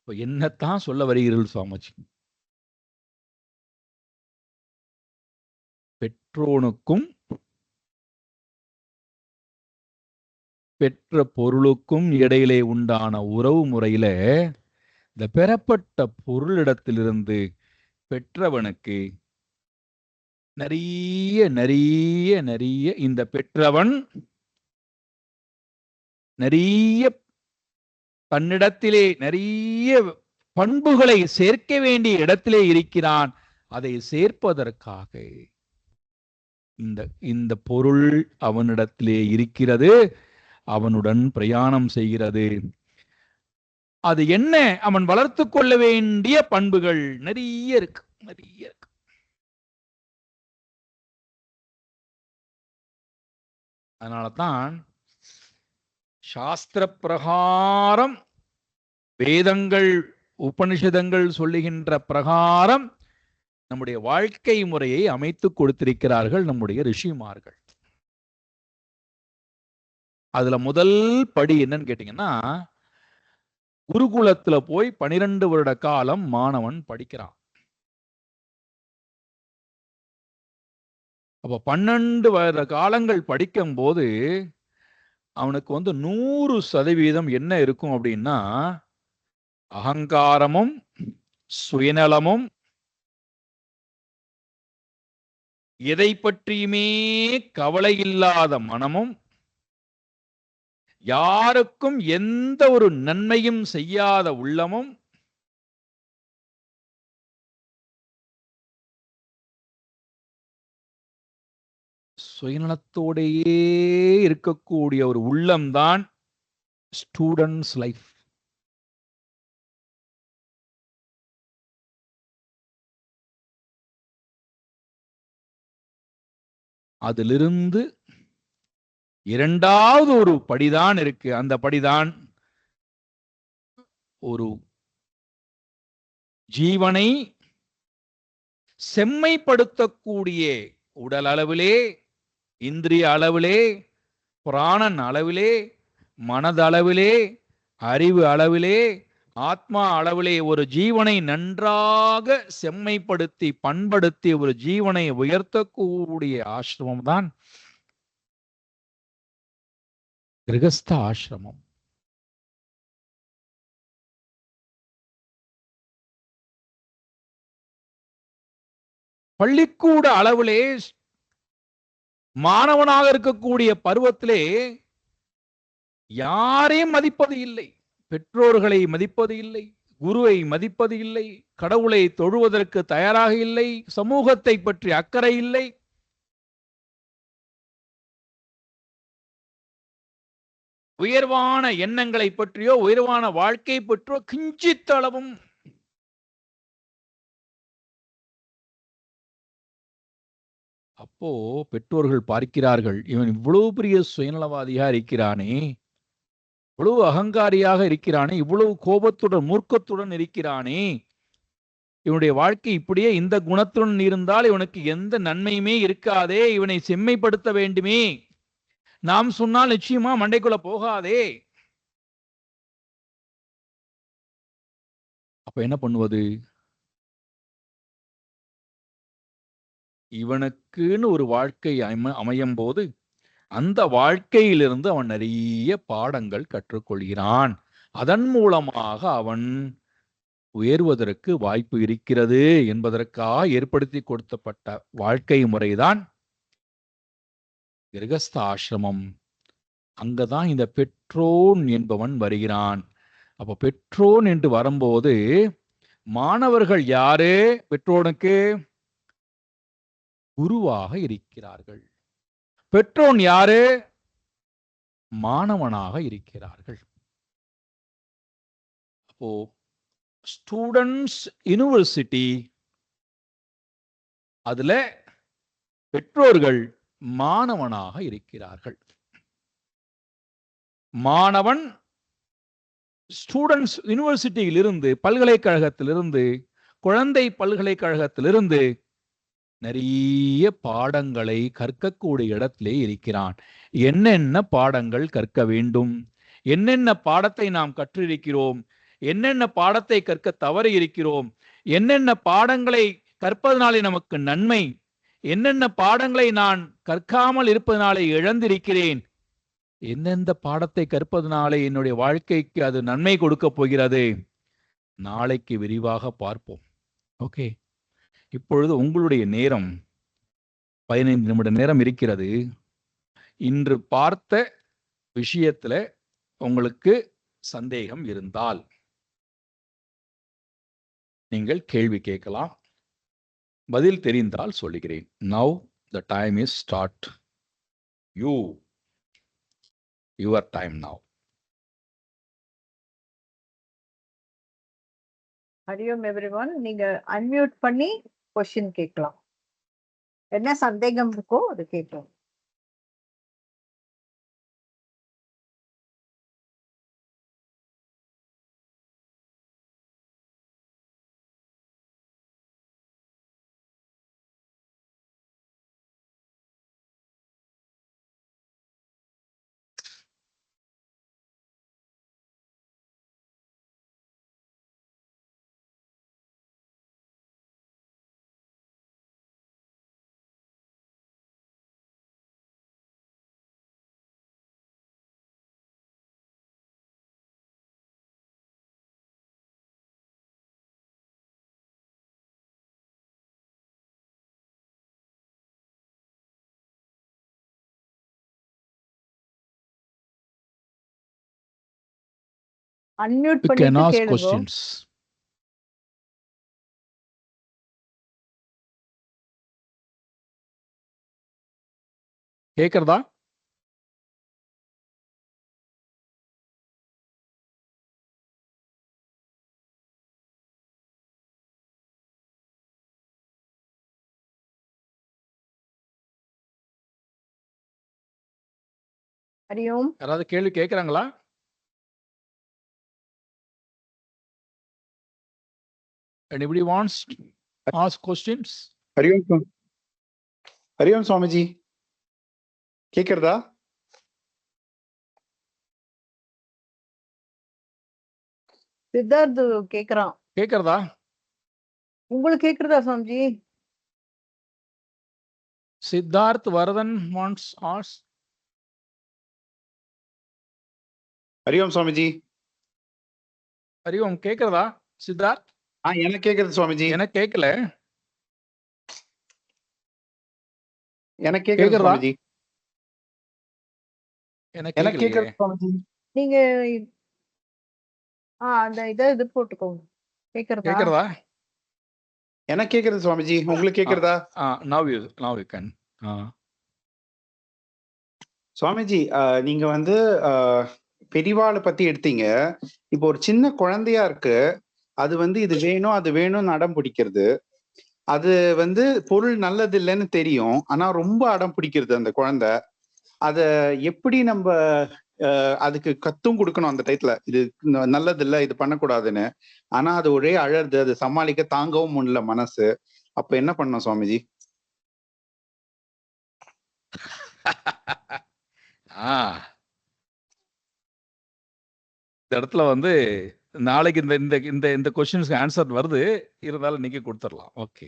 என்னத்தான் சொல்ல வருகிறீர்கள் சுவாமிஜி? பெற்றோனுக்கும் பெற்ற பொருளுக்கும் இடையிலே உண்டான உறவு முறையில இந்த பெறப்பட்ட பொருளிடத்திலிருந்து பெற்றவனுக்கு நிறைய நிறைய நிறைய இந்த பெற்றவன் நிறைய தன்னிடத்திலே நிறைய பண்புகளை சேர்க்க வேண்டிய இடத்திலே இருக்கிறான். அதை சேர்ப்பதற்காக இந்த இந்த பொருள் அவனிடத்திலே இருக்கிறது, அவனுடன் பிரயாணம் செய்கிறது. அது என்ன? அவன் வளர்த்து கொள்ள வேண்டிய பண்புகள் நிறைய இருக்கு, நிறைய இருக்கு. அதனாலதான் சாஸ்திர பிரகாரம் வேதங்கள் உபனிஷதங்கள் சொல்லுகின்ற பிரகாரம் நம்முடைய வாழ்க்கை முறையை அமைத்து கொடுத்திருக்கிறார்கள் நம்முடைய ரிஷிமார்கள். அதுல முதல் படி என்னன்னு கேட்டீங்கன்னா, குருகுலத்துல போய் 12 வருட காலம் மாணவன் படிக்கிறான். அப்ப 12 வருட காலங்கள் படிக்கும் போது அவனுக்கு 100% என்ன இருக்கும் அப்படின்னா, அகங்காரமும் சுயநலமும் எதை பற்றியுமே கவலை இல்லாத மனமும், யாருக்கும் எந்த ஒரு நன்மையும் செய்யாத உள்ளமும், சுயநலத்தோடையே இருக்கக்கூடிய ஒரு உள்ளம்தான் ஸ்டூடெண்ட்ஸ் லைஃப். அதிலிருந்து இரண்டாவது ஒரு படிதான் இருக்கு. அந்த படிதான் ஒரு ஜீவனை செம்மைப்படுத்தக்கூடிய உடல் அளவிலே, இந்திரிய அளவிலே, பிராணன் அளவிலே, மனதளவிலே, அறிவு அளவிலே, ஆத்மா அளவிலே ஒரு ஜீவனை நன்றாக செம்மைப்படுத்தி பண்படுத்தி ஒரு ஜீவனை உயர்த்தக்கூடிய ஆசிரமம் தான் கிரகஸ்த ஆசிரமம். பள்ளிக்கூட அளவிலே மாணவனாக இருக்கக்கூடிய பருவத்திலே யாரையும் மதிப்பது இல்லை, பெற்றோர்களை மதிப்பது இல்லை, குருவை மதிப்பது இல்லை, கடவுளை தொழுவதற்கு தயாராக இல்லை, சமூகத்தை பற்றி அக்கறை இல்லை. உயர்வான எண்ணங்களை பற்றியோ உயர்வான வாழ்க்கை பற்றியோ கிஞ்சித்தளவும் அப்போ பெற்றோர்கள் பார்க்கிறார்கள், இவன் இவ்வளவு பெரிய சுயநலவாதியா இருக்கிறானே, இவ்வளவு அகங்காரியாக இருக்கிறானே, இவ்வளவு கோபத்துடன் மூர்க்கத்துடன் இருக்கிறானே, இவனுடைய வாழ்க்கை இப்படியே இந்த குணத்துடன் இருந்தால் இவனுக்கு எந்த நன்மையுமே இருக்காதே, இவனை செம்மைப்படுத்த வேண்டுமே, நாம் சொன்னால் நிச்சயமா மண்டைக்குள்ள போகாதே. அப்ப என்ன பண்ணுவது? இவனுக்குன்னு ஒரு வாழ்க்கை அமையும் போது அந்த வாழ்க்கையிலிருந்து அவன் நிறைய பாடங்கள் கற்றுக்கொள்கிறான். அதன் மூலமாக அவன் உயர்வதற்கு வாய்ப்பு இருக்கிறது என்பதற்காக ஏற்படுத்தி கொடுக்கப்பட்ட வாழ்க்கை முறைதான் கிரகஸ்த ஆசிரமம். அங்கதான் இந்த பெற்றோன் என்பவன் வருகிறான். அப்ப பெற்றோன் என்று வரும்போது மாணவர்கள் யாரு? பெற்றோனுக்கு குருவாக இருக்கிறார்கள். பெற்றோன் யாரு? மாணவனாக இருக்கிறார்கள். அப்போ ஸ்டூடெண்ட்ஸ் யூனிவர்சிட்டி, அதுல பெற்றோர்கள் மாணவனாக இருக்கிறார்கள். மாணவன் ஸ்டூடெண்ட்ஸ் யூனிவர்சிட்டியிலிருந்து, பல்கலைக்கழகத்திலிருந்து, குழந்தை பல்கலைக்கழகத்திலிருந்து நிறைய பாடங்களை கற்கக்கூடிய இடத்திலே இருக்கிறான். என்னென்ன பாடங்கள் கற்க வேண்டும், என்னென்ன பாடத்தை நாம் கற்றிருக்கிறோம், என்னென்ன பாடத்தை கற்க தவறி இருக்கிறோம், என்னென்ன பாடங்களை கற்பதனாலே நமக்கு நன்மை, என்னென்ன பாடங்களை நான் கற்காமல் இருப்பதனாலே இழந்திருக்கிறேன், எந்தெந்த பாடத்தை கற்பதனாலே என்னுடைய வாழ்க்கைக்கு அது நன்மை கொடுக்க போகிறது, நாளைக்கு விரிவாக பார்ப்போம். ஓகே, இப்பொழுது உங்களுடைய நேரம் 15 நிமிட நேரம் இருக்கிறது. இன்று பார்த்த விஷயத்துல உங்களுக்கு சந்தேகம் இருந்தால் நீங்கள் கேள்வி கேட்கலாம். பதில் தெரிந்தால் சொல்லுகிறேன். Now the time is start. Your time now. Hariom everyone. நீங்க அன்மியூட் பண்ணி கொஸ்டின் கேட்கலாம். என்ன சந்தேகம் இருக்கோ அது கேட்கலாம். அன்மியூட் பண்ணிட்டு கேளுங்க. கேக்குறதா? ஹரியோம். யாராவது கேள்வி கேக்குறாங்களா? Anybody wants to ask questions? Hariom Swamiji, கேக்குறதா? Siddharth கேக்குறான். கேக்குறதா? உங்களுக்கு கேக்குறதா Swamiji? Siddharth Varadan wants ask. Hariom Swamiji. Hariom கேக்குறதா Siddharth? எனக்கு கேக்குறது சுவாமிஜி. எனக்கு கேட்கல. எனக்கு கேக்குறது கேக்குறதா? சுவாமிஜி. எனக்கு எனக்கு கேட்கலையே. கேக்குறது சுவாமிஜி. நீங்க அந்த இது போட்டுக்கோங்க. கேக்குறதா? கேக்குறதா? எனக்கு கேக்குறது சுவாமிஜி. உங்களுக்கு கேக்குறதா? Now you can. சுவாமிஜி, நீங்க வந்து பெரிவாளை பத்தி எடுத்தீங்க. இப்போ ஒரு சின்ன குழந்தையா இருக்கு, அது வந்து இது வேணும் அது வேணும்னு அடம் பிடிக்கிறது. அது வந்து பொருள் நல்லது இல்லைன்னு தெரியும், ஆனா ரொம்ப அடம் பிடிக்கிறது அந்த குழந்தை. அத எப்படி நம்ம அதுக்கு கத்தும் கொடுக்கணும் அந்த டைத்துல, இது நல்லது இல்ல, இது பண்ணக்கூடாதுன்னு. ஆனா அது ஒரே அழறது, அது சமாளிக்க தாங்கவும் முடியல மனசு. அப்ப என்ன பண்ணணும் சுவாமிஜி? இந்த இடத்துல வந்து நாளைக்கு இந்த இந்த இந்த இந்த கொஸ்டின்ஸ்க்கு ஆன்சர் வருது, இருந்தாலும் நீங்க கொடுத்துடலாம். ஓகே.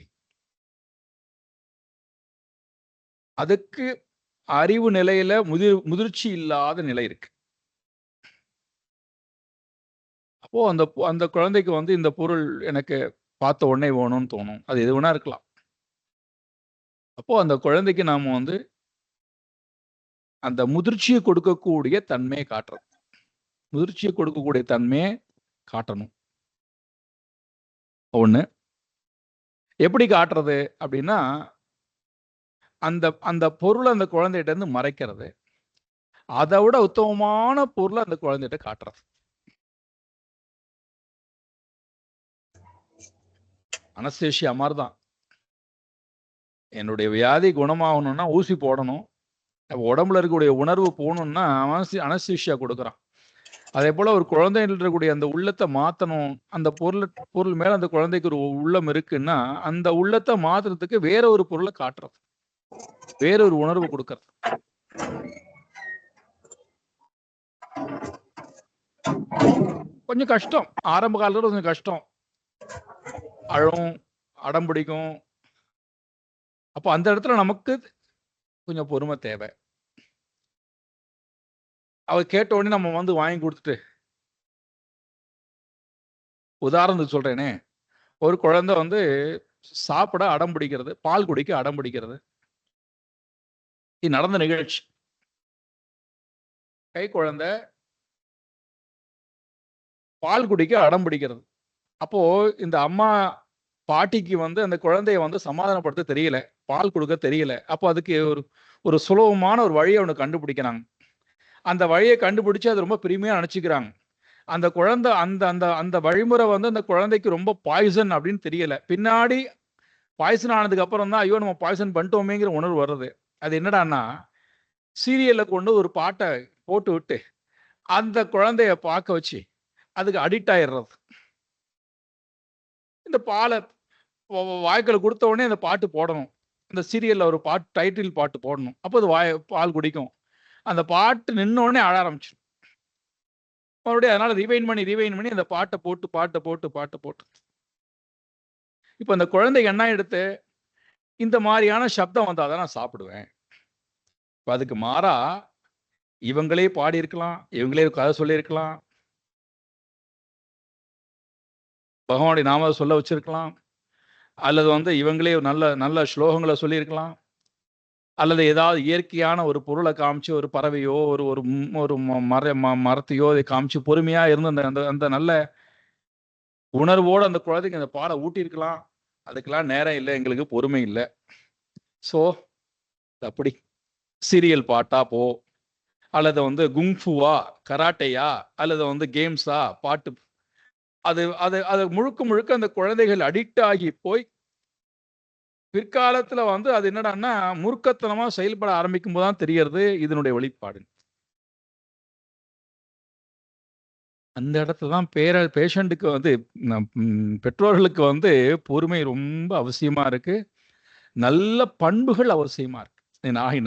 அதுக்கு அறிவு நிலையில முதிர்ச்சி இல்லாத நிலை இருக்கு. அப்போ அந்த குழந்தைக்கு வந்து இந்த பொருள் எனக்கு பார்த்த உடனே வேணும்னு தோணும். அது எது வேணா இருக்கலாம். அப்போ அந்த குழந்தைக்கு நாம வந்து அந்த முதிர்ச்சியை கொடுக்கக்கூடிய தன்மையை காட்டுறது. முதிர்ச்சியை கொடுக்கக்கூடிய தன்மையை காட்டணும். ஒண்ணு. எப்படி காட்டுறது அப்படின்னா, அந்த அந்த பொருளை அந்த குழந்தைகிட்ட இருந்து மறைக்கிறது. அதை விட உத்தமமான பொருளை அந்த குழந்தைகிட்ட காட்டுறது. அனஸ்தேஷியா மாதிரி தான். என்னுடைய வியாதி குணமாகணும்னா ஊசி போடணும், உடம்புல இருக்கக்கூடிய உணர்வு போகணும்னா அனஸ்தேஷியா கொடுக்குறான். அதே போல ஒரு குழந்தையில் இருக்கக்கூடிய அந்த உள்ளத்தை மாத்தணும், அந்த பொருள் மேல அந்த குழந்தைக்கு ஒரு உள்ளம் இருக்குன்னா அந்த உள்ளத்தை மாத்துறதுக்கு வேற ஒரு பொருளை காட்டுறது, வேற ஒரு உணர்வு கொடுக்கறது. கொஞ்சம் கஷ்டம், ஆரம்ப காலத்துல கொஞ்சம் கஷ்டம், அழும், அடம் பிடிக்கும். அப்போ அந்த இடத்துல நமக்கு கொஞ்சம் பொறுமை தேவை. அவ கேட்ட உடனே நம்ம வந்து வாங்கி கொடுத்துட்டு, உதாரணத்துக்கு சொல்றேனே, ஒரு குழந்தை வந்து சாப்பிட அடம் பிடிக்கிறது, பால் குடிக்க அடம் பிடிக்கிறது. இது நடந்த நிகழ்ச்சி. கை குழந்தை பால் குடிக்க அடம் பிடிக்கிறது. அப்போ இந்த அம்மா பாட்டிக்கு வந்து அந்த குழந்தைய வந்து சமாதானப்படுத்த தெரியல, பால் கொடுக்க தெரியல. அப்போ அதுக்கு ஒரு சுலபமான ஒரு வழியை ஒன்று கண்டுபிடிக்கிறாங்க. அந்த வழியை கண்டுபிடிச்சு அது ரொம்ப பெருமையா நினைச்சுக்கிறாங்க. அந்த குழந்தை அந்த அந்த அந்த வழிமுறை வந்து அந்த குழந்தைக்கு ரொம்ப பாய்சன் அப்படின்னு தெரியல. பின்னாடி பாய்சன் ஆனதுக்கு அப்புறம் தான் ஐயோ நம்ம பாய்சன் பண்ணிட்டோமேங்கிற உணர்வு வருது. அது என்னடான்னா, சீரியல்ல கொண்டு ஒரு பாட்டை போட்டு விட்டு அந்த குழந்தைய பார்க்க வச்சு அதுக்கு அடிக்ட் ஆயிடுறது. இந்த பாலை வாய்க்குள்ள கொடுத்த உடனே அந்த பாட்டு போடணும், இந்த சீரியல்ல ஒரு பாட்டு டைட்டில் பாட்டு போடணும். அப்போ அது பால் குடிக்கும். அந்த பாட்டு நின்ன உடனே அழ ஆரம்பிச்சிடும். மறுபடியும் அதனால ரிவைன் பண்ணி அந்த பாட்டை போட்டு இப்போ அந்த குழந்தைக்கு என்ன எடுத்து இந்த மாதிரியான சப்தம் வந்தாதான் நான் சாப்பிடுவேன். இப்போ அதுக்கு மாறா இவங்களே பாடி இருக்கலாம், இவங்களே கதை சொல்லியிருக்கலாம், பகவானுடைய நாம சொல்ல வச்சிருக்கலாம், அல்லது வந்து இவங்களே நல்ல நல்ல ஸ்லோகங்களை சொல்லியிருக்கலாம், அல்லது ஏதாவது இயற்கையான ஒரு பொருளை காமிச்சு ஒரு பறவையோ ஒரு ஒரு மரத்தையோ அதை காமிச்சு பொறுமையா இருந்து அந்த அந்த அந்த நல்ல உணர்வோடு அந்த குழந்தைக்கு அந்த பாலை ஊட்டியிருக்கலாம். அதுக்கெல்லாம் நேரம் இல்லை, எங்களுக்கு பொறுமை இல்லை. ஸோ அப்படி சீரியல் பாட்டா போ, அல்லது வந்து குங்ஃபுவா, கராட்டையா, அல்லது வந்து கேம்ஸா, பாட்டு, அது அது அது முழுக்க முழுக்க அந்த குழந்தைகள் அடிக்ட் ஆகி போய் பிற்காலத்துல வந்து அது என்னடான்னா மூர்க்கத்தனமா செயல்பட ஆரம்பிக்கும் போதுதான் தெரியறது இதனுடைய வெளிப்பாடு. அந்த இடத்துல தான் பேஷண்ட்டுக்கு வந்து பெற்றோர்களுக்கு வந்து பொறுமை ரொம்ப அவசியமா இருக்கு. நல்ல பண்புகள் அவசியமா இருக்கு.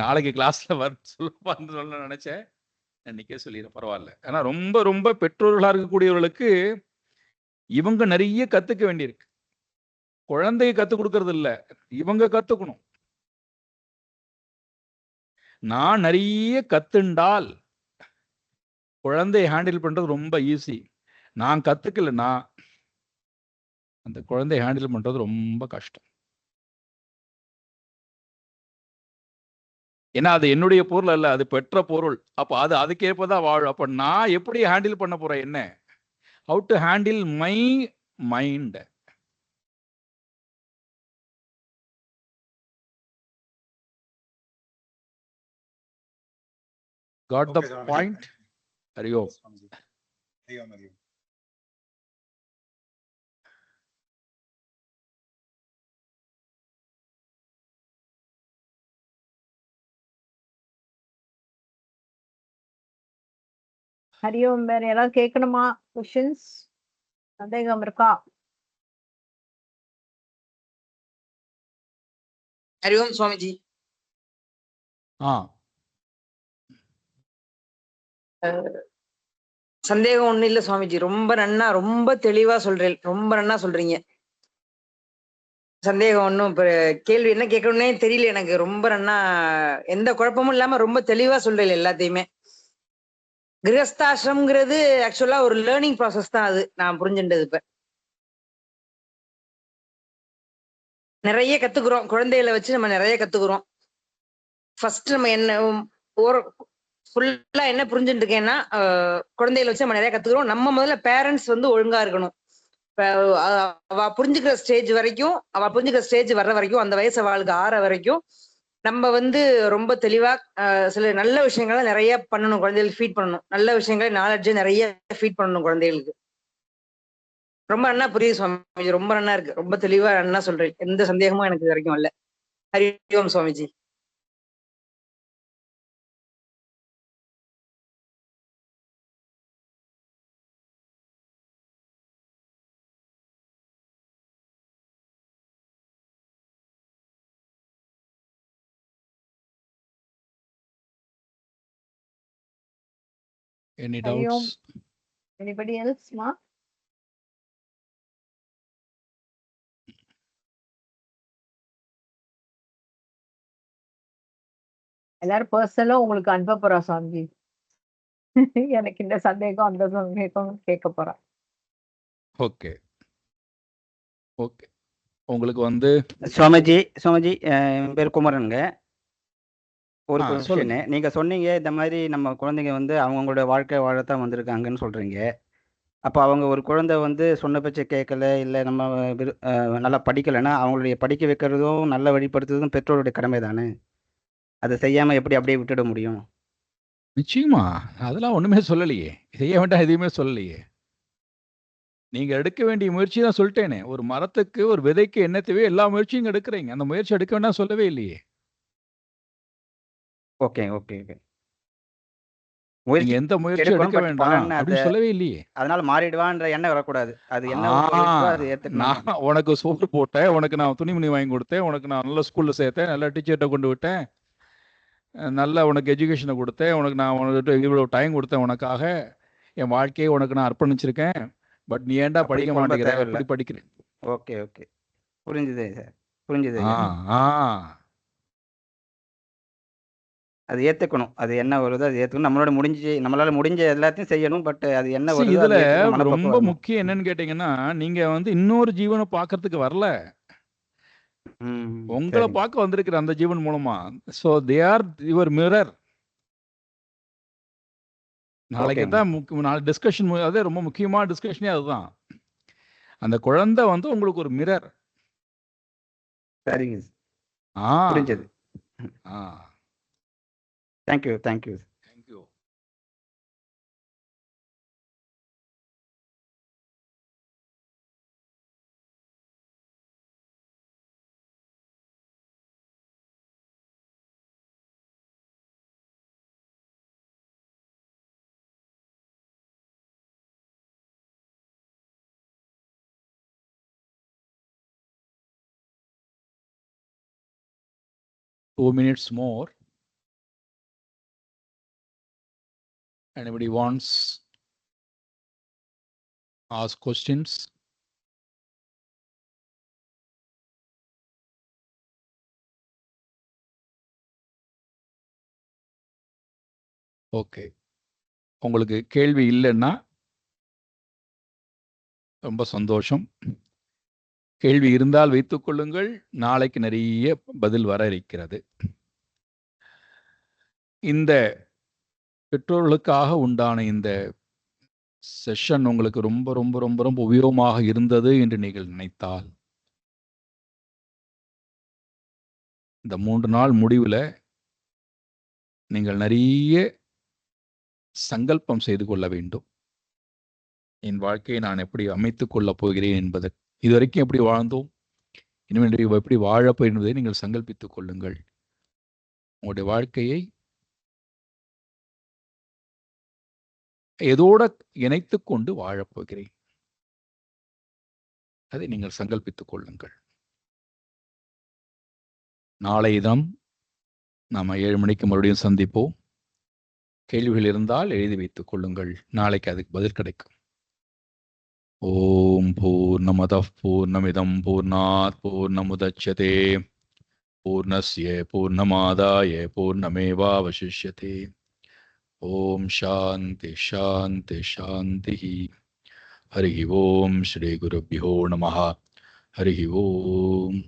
நாளைக்கு கிளாஸ்ல சொல்ல நினைச்சேன், இன்னைக்கே சொல்லிடுறேன், பரவாயில்ல. ஆனா ரொம்ப ரொம்ப பெற்றோர்களா இருக்கக்கூடியவர்களுக்கு இவங்க நிறைய கத்துக்க வேண்டியிருக்கு. குழந்தைய கத்துக் கொடுக்கறது இல்ல, இவங்க கத்துக்கணும். நான் நிறைய கத்துண்டால் குழந்தையை ஹேண்டில் பண்றது ரொம்ப ஈஸி. நான் கத்துக்கலன்னா அந்த குழந்தையை ஹேண்டில் பண்றது ரொம்ப கஷ்டம். ஏன்னா அது என்னுடைய பொருள் அல்ல, அது பெற்ற பொருள். அப்ப அது அதுக்கேற்பதான் வாழும். அப்ப நான் எப்படி ஹேண்டில் பண்ண போறேன்? என்ன, how to handle my mind. Got the point? Hariyo. Hariom. வேற யாராவது கேட்கணுமா? கொஸ்டின்ஸ், சந்தேகம் இருக்கா? ஹரிஓம் சுவாமிஜி. சந்தேகம் ஒண்ணும் இல்ல சுவாமிஜி. ரொம்ப தெளிவா சொல்றேன். ரொம்ப நன்னா சொல்றீங்க. சந்தேகம் ஒன்றும் இப்ப கேள்வி என்ன கேட்கணும்னே தெரியல எனக்கு. ரொம்ப நன்னா, எந்த குழப்பமும் இல்லாம ரொம்ப தெளிவா சொல்றேன் எல்லாத்தையுமே. கிரகஸ்தாசிரம்ங்கிறது ஆக்சுவலா ஒரு லேர்னிங் ப்ராசஸ் தான். அது நான் புரிஞ்சுட்டது. இப்ப நிறைய கத்துக்கிறோம். குழந்தைகளை வச்சு நம்ம நிறைய கத்துக்கிறோம். ஃபர்ஸ்ட் நம்ம என்ன ஒரு ஃபுல்லா என்ன புரிஞ்சுட்டு இருக்கேன்னா, குழந்தைகளை வச்சு நம்ம நிறைய கத்துக்கிறோம். நம்ம முதல்ல பேரண்ட்ஸ் வந்து ஒழுங்கா இருக்கணும். இப்ப அவ புரிஞ்சுக்கிற ஸ்டேஜ் வரைக்கும், அவ புரிஞ்சுக்கிற ஸ்டேஜ் வர்ற வரைக்கும், அந்த வயசு அவளுக்கு ஆற வரைக்கும் நம்ம வந்து ரொம்ப தெளிவா சில நல்ல விஷயங்களை நிறைய பண்ணணும். குழந்தைகளுக்கு ஃபீட் பண்ணணும். நல்ல விஷயங்களை, நாலேஜ் நிறைய ஃபீட் பண்ணணும் குழந்தைகளுக்கு. ரொம்ப நன்னா புரியுது சுவாமிஜி. ரொம்ப நன்னா இருக்கு. ரொம்ப தெளிவா நன்னா சொல்றேன். எந்த சந்தேகமும் எனக்கு இது வரைக்கும் இல்ல. ஹரி ஓம் Swamiji. Any Hariom. doubts? Anybody else, ma? எல்லாரும் பர்சனலா உங்களுக்கு அனுப்ப போறா சுவாமிஜி. எனக்கு இந்த சந்தேகம் அந்த சந்தேகம் கேட்க போறா. Okay okay. உங்களுக்கு வந்து சுவாமிஜி என் பேர் குமரனுங்க. ஒரு கொஸ்டின். சொல்லுங்க. நீங்க சொன்னீங்க இந்த மாதிரி நம்ம குழந்தைங்க வந்து அவங்களோட வாழ்க்கை வாழத்தான் வந்திருக்காங்கன்னு சொல்றீங்க. அப்போ அவங்க ஒரு குழந்தை வந்து சொன்ன பேச்சை கேட்கல, இல்லை நம்ம நல்லா படிக்கலைன்னா அவங்களுடைய படிக்க வைக்கிறதும் நல்ல வழிபடுத்துறதும் பெற்றோருடைய கடமை தானே. அதை செய்யாம எப்படி அப்படியே விட்டுட முடியும்? நிச்சயமா, அதெல்லாம் ஒண்ணுமே சொல்லலையே, செய்ய வேண்டாம் எதுவுமே சொல்லலையே. நீங்க எடுக்க வேண்டிய முயற்சி தான் சொல்லிட்டேனே. ஒரு மரத்துக்கு, ஒரு விதைக்கு என்ன தேவையோ எல்லா முயற்சியும் எடுக்கிறீங்க. அந்த முயற்சி எடுக்க வேண்டாம் சொல்லவே இல்லையே. Okay okay okay. நீங்க முயற்சி எந்த முயற்சி எடுக்கணும், எடுக்க பட் வேண்டாம் பலன் அப்படின்னு சொல்லவே இல்லையே. அதனால மாறிடுவான்ற எண்ணம் வரக்கூடாது. அது என்ன ஆ, இருக்கோ அது ஏத்துக்கணும். நான் உனக்கு சோறு போட்டேன், உனக்கு நான் துணிமணி வாங்கி கொடுத்தேன், உனக்கு நான் நல்ல ஸ்கூல்ல சேர்த்தேன், நல்ல டீச்சர்கிட்ட கொண்டு விட்டேன், நல்ல உனக்கு எஜுகேஷனை கொடுத்தேன், உனக்கு நான் உனக்கு இவ்வளவு டைம் கொடுத்தேன், உனக்காக என் வாழ்க்கையை உனக்கு நான் அர்ப்பணிச்சிருக்கேன். பட் நீ ஏன்டா அப்படி படிக்க புலம்ப மாட்டேங்கிற, தேவையில்லை. எப்படி படிக்கிறேன்? ஓகே ஓகே, புரிஞ்சுது சார், புரிஞ்சுது. ஆ ஆ அது ஏத்துக்கணும். அது என்ன வருதோ அது ஏத்துக்கணும். நம்மளால முடிஞ்ச எல்லாத்தையும் செய்யணும். பட் அது என்ன See, வருதோ இதுல அது ஏத்துக்கணும். மனப்பக்குவம் ரொம்ப வரணும். முக்கியம் என்னன்னு கேட்டீங்கன்னா, நீங்க வந்து இன்னொரு ஜீவனை பார்க்கறதுக்கு வரல, உங்களை சரிங்க. பார்க்க வந்திருக்கிற அந்த ஜீவன் மூலமா. So they are your mirror. நாளைக்கு ஓகேங்க. தான் நாளை டிஸ்கஷன், அதே ரொம்ப முக்கியமான டிஸ்கஷனே அதுதான். அந்த குழந்தை வந்து உங்களுக்கு ஒரு மிரர். சரிங்க. ஆ புரிஞ்சது. ஆ thank you thank you. Thank you. Two minutes more. Anybody wants ask questions? Okay, உங்களுக்கு கேள்வி இல்லைன்னா ரொம்ப சந்தோஷம். கேள்வி இருந்தால் வைத்துக் கொள்ளுங்கள், நாளைக்கு நிறைய பதில் வர இருக்கிறது. இந்த பெற்றோர்களுக்காக உண்டான இந்த செஷன் உங்களுக்கு ரொம்ப ரொம்ப ரொம்ப ரொம்ப உபயோகமாக இருந்தது என்று நீங்கள் நினைத்தால், இந்த 3 நாள் முடிவில் நீங்கள் நிறைய சங்கல்பம் செய்து கொள்ள வேண்டும். என் வாழ்க்கையை நான் எப்படி அமைத்துக் கொள்ளப் போகிறேன் என்பதை, இதுவரைக்கும் எப்படி வாழ்ந்தோம், இனிமேல் எப்படி வாழப்போ என்பதை நீங்கள் சங்கல்பித்துக் கொள்ளுங்கள். உங்களுடைய வாழ்க்கையை எதோட இணைத்து கொண்டு வாழப்போகிறேன், அதை நீங்கள் சங்கல்பித்துக் கொள்ளுங்கள். நாளை தினம் நாம 7 மணிக்கு மறுபடியும் சந்திப்போம். கேள்விகள் இருந்தால் எழுதி வைத்துக் கொள்ளுங்கள், நாளைக்கு அதுக்கு பதில் கிடைக்கும். ஓம் பூர்ணமதః பூர்ணமிதம் பூர்ணாத் பூர்ணமுதச்யதே பூர்ணஸ்ய பூர்ணமாதாய பூர்ணமேவாவசிஷ்யதே. ஓம் சாந்தி சாந்தி சாந்தி. ஹரி ஓம் ஸ்ரீ குருभ्यो நமः. ஹரி ஓம்.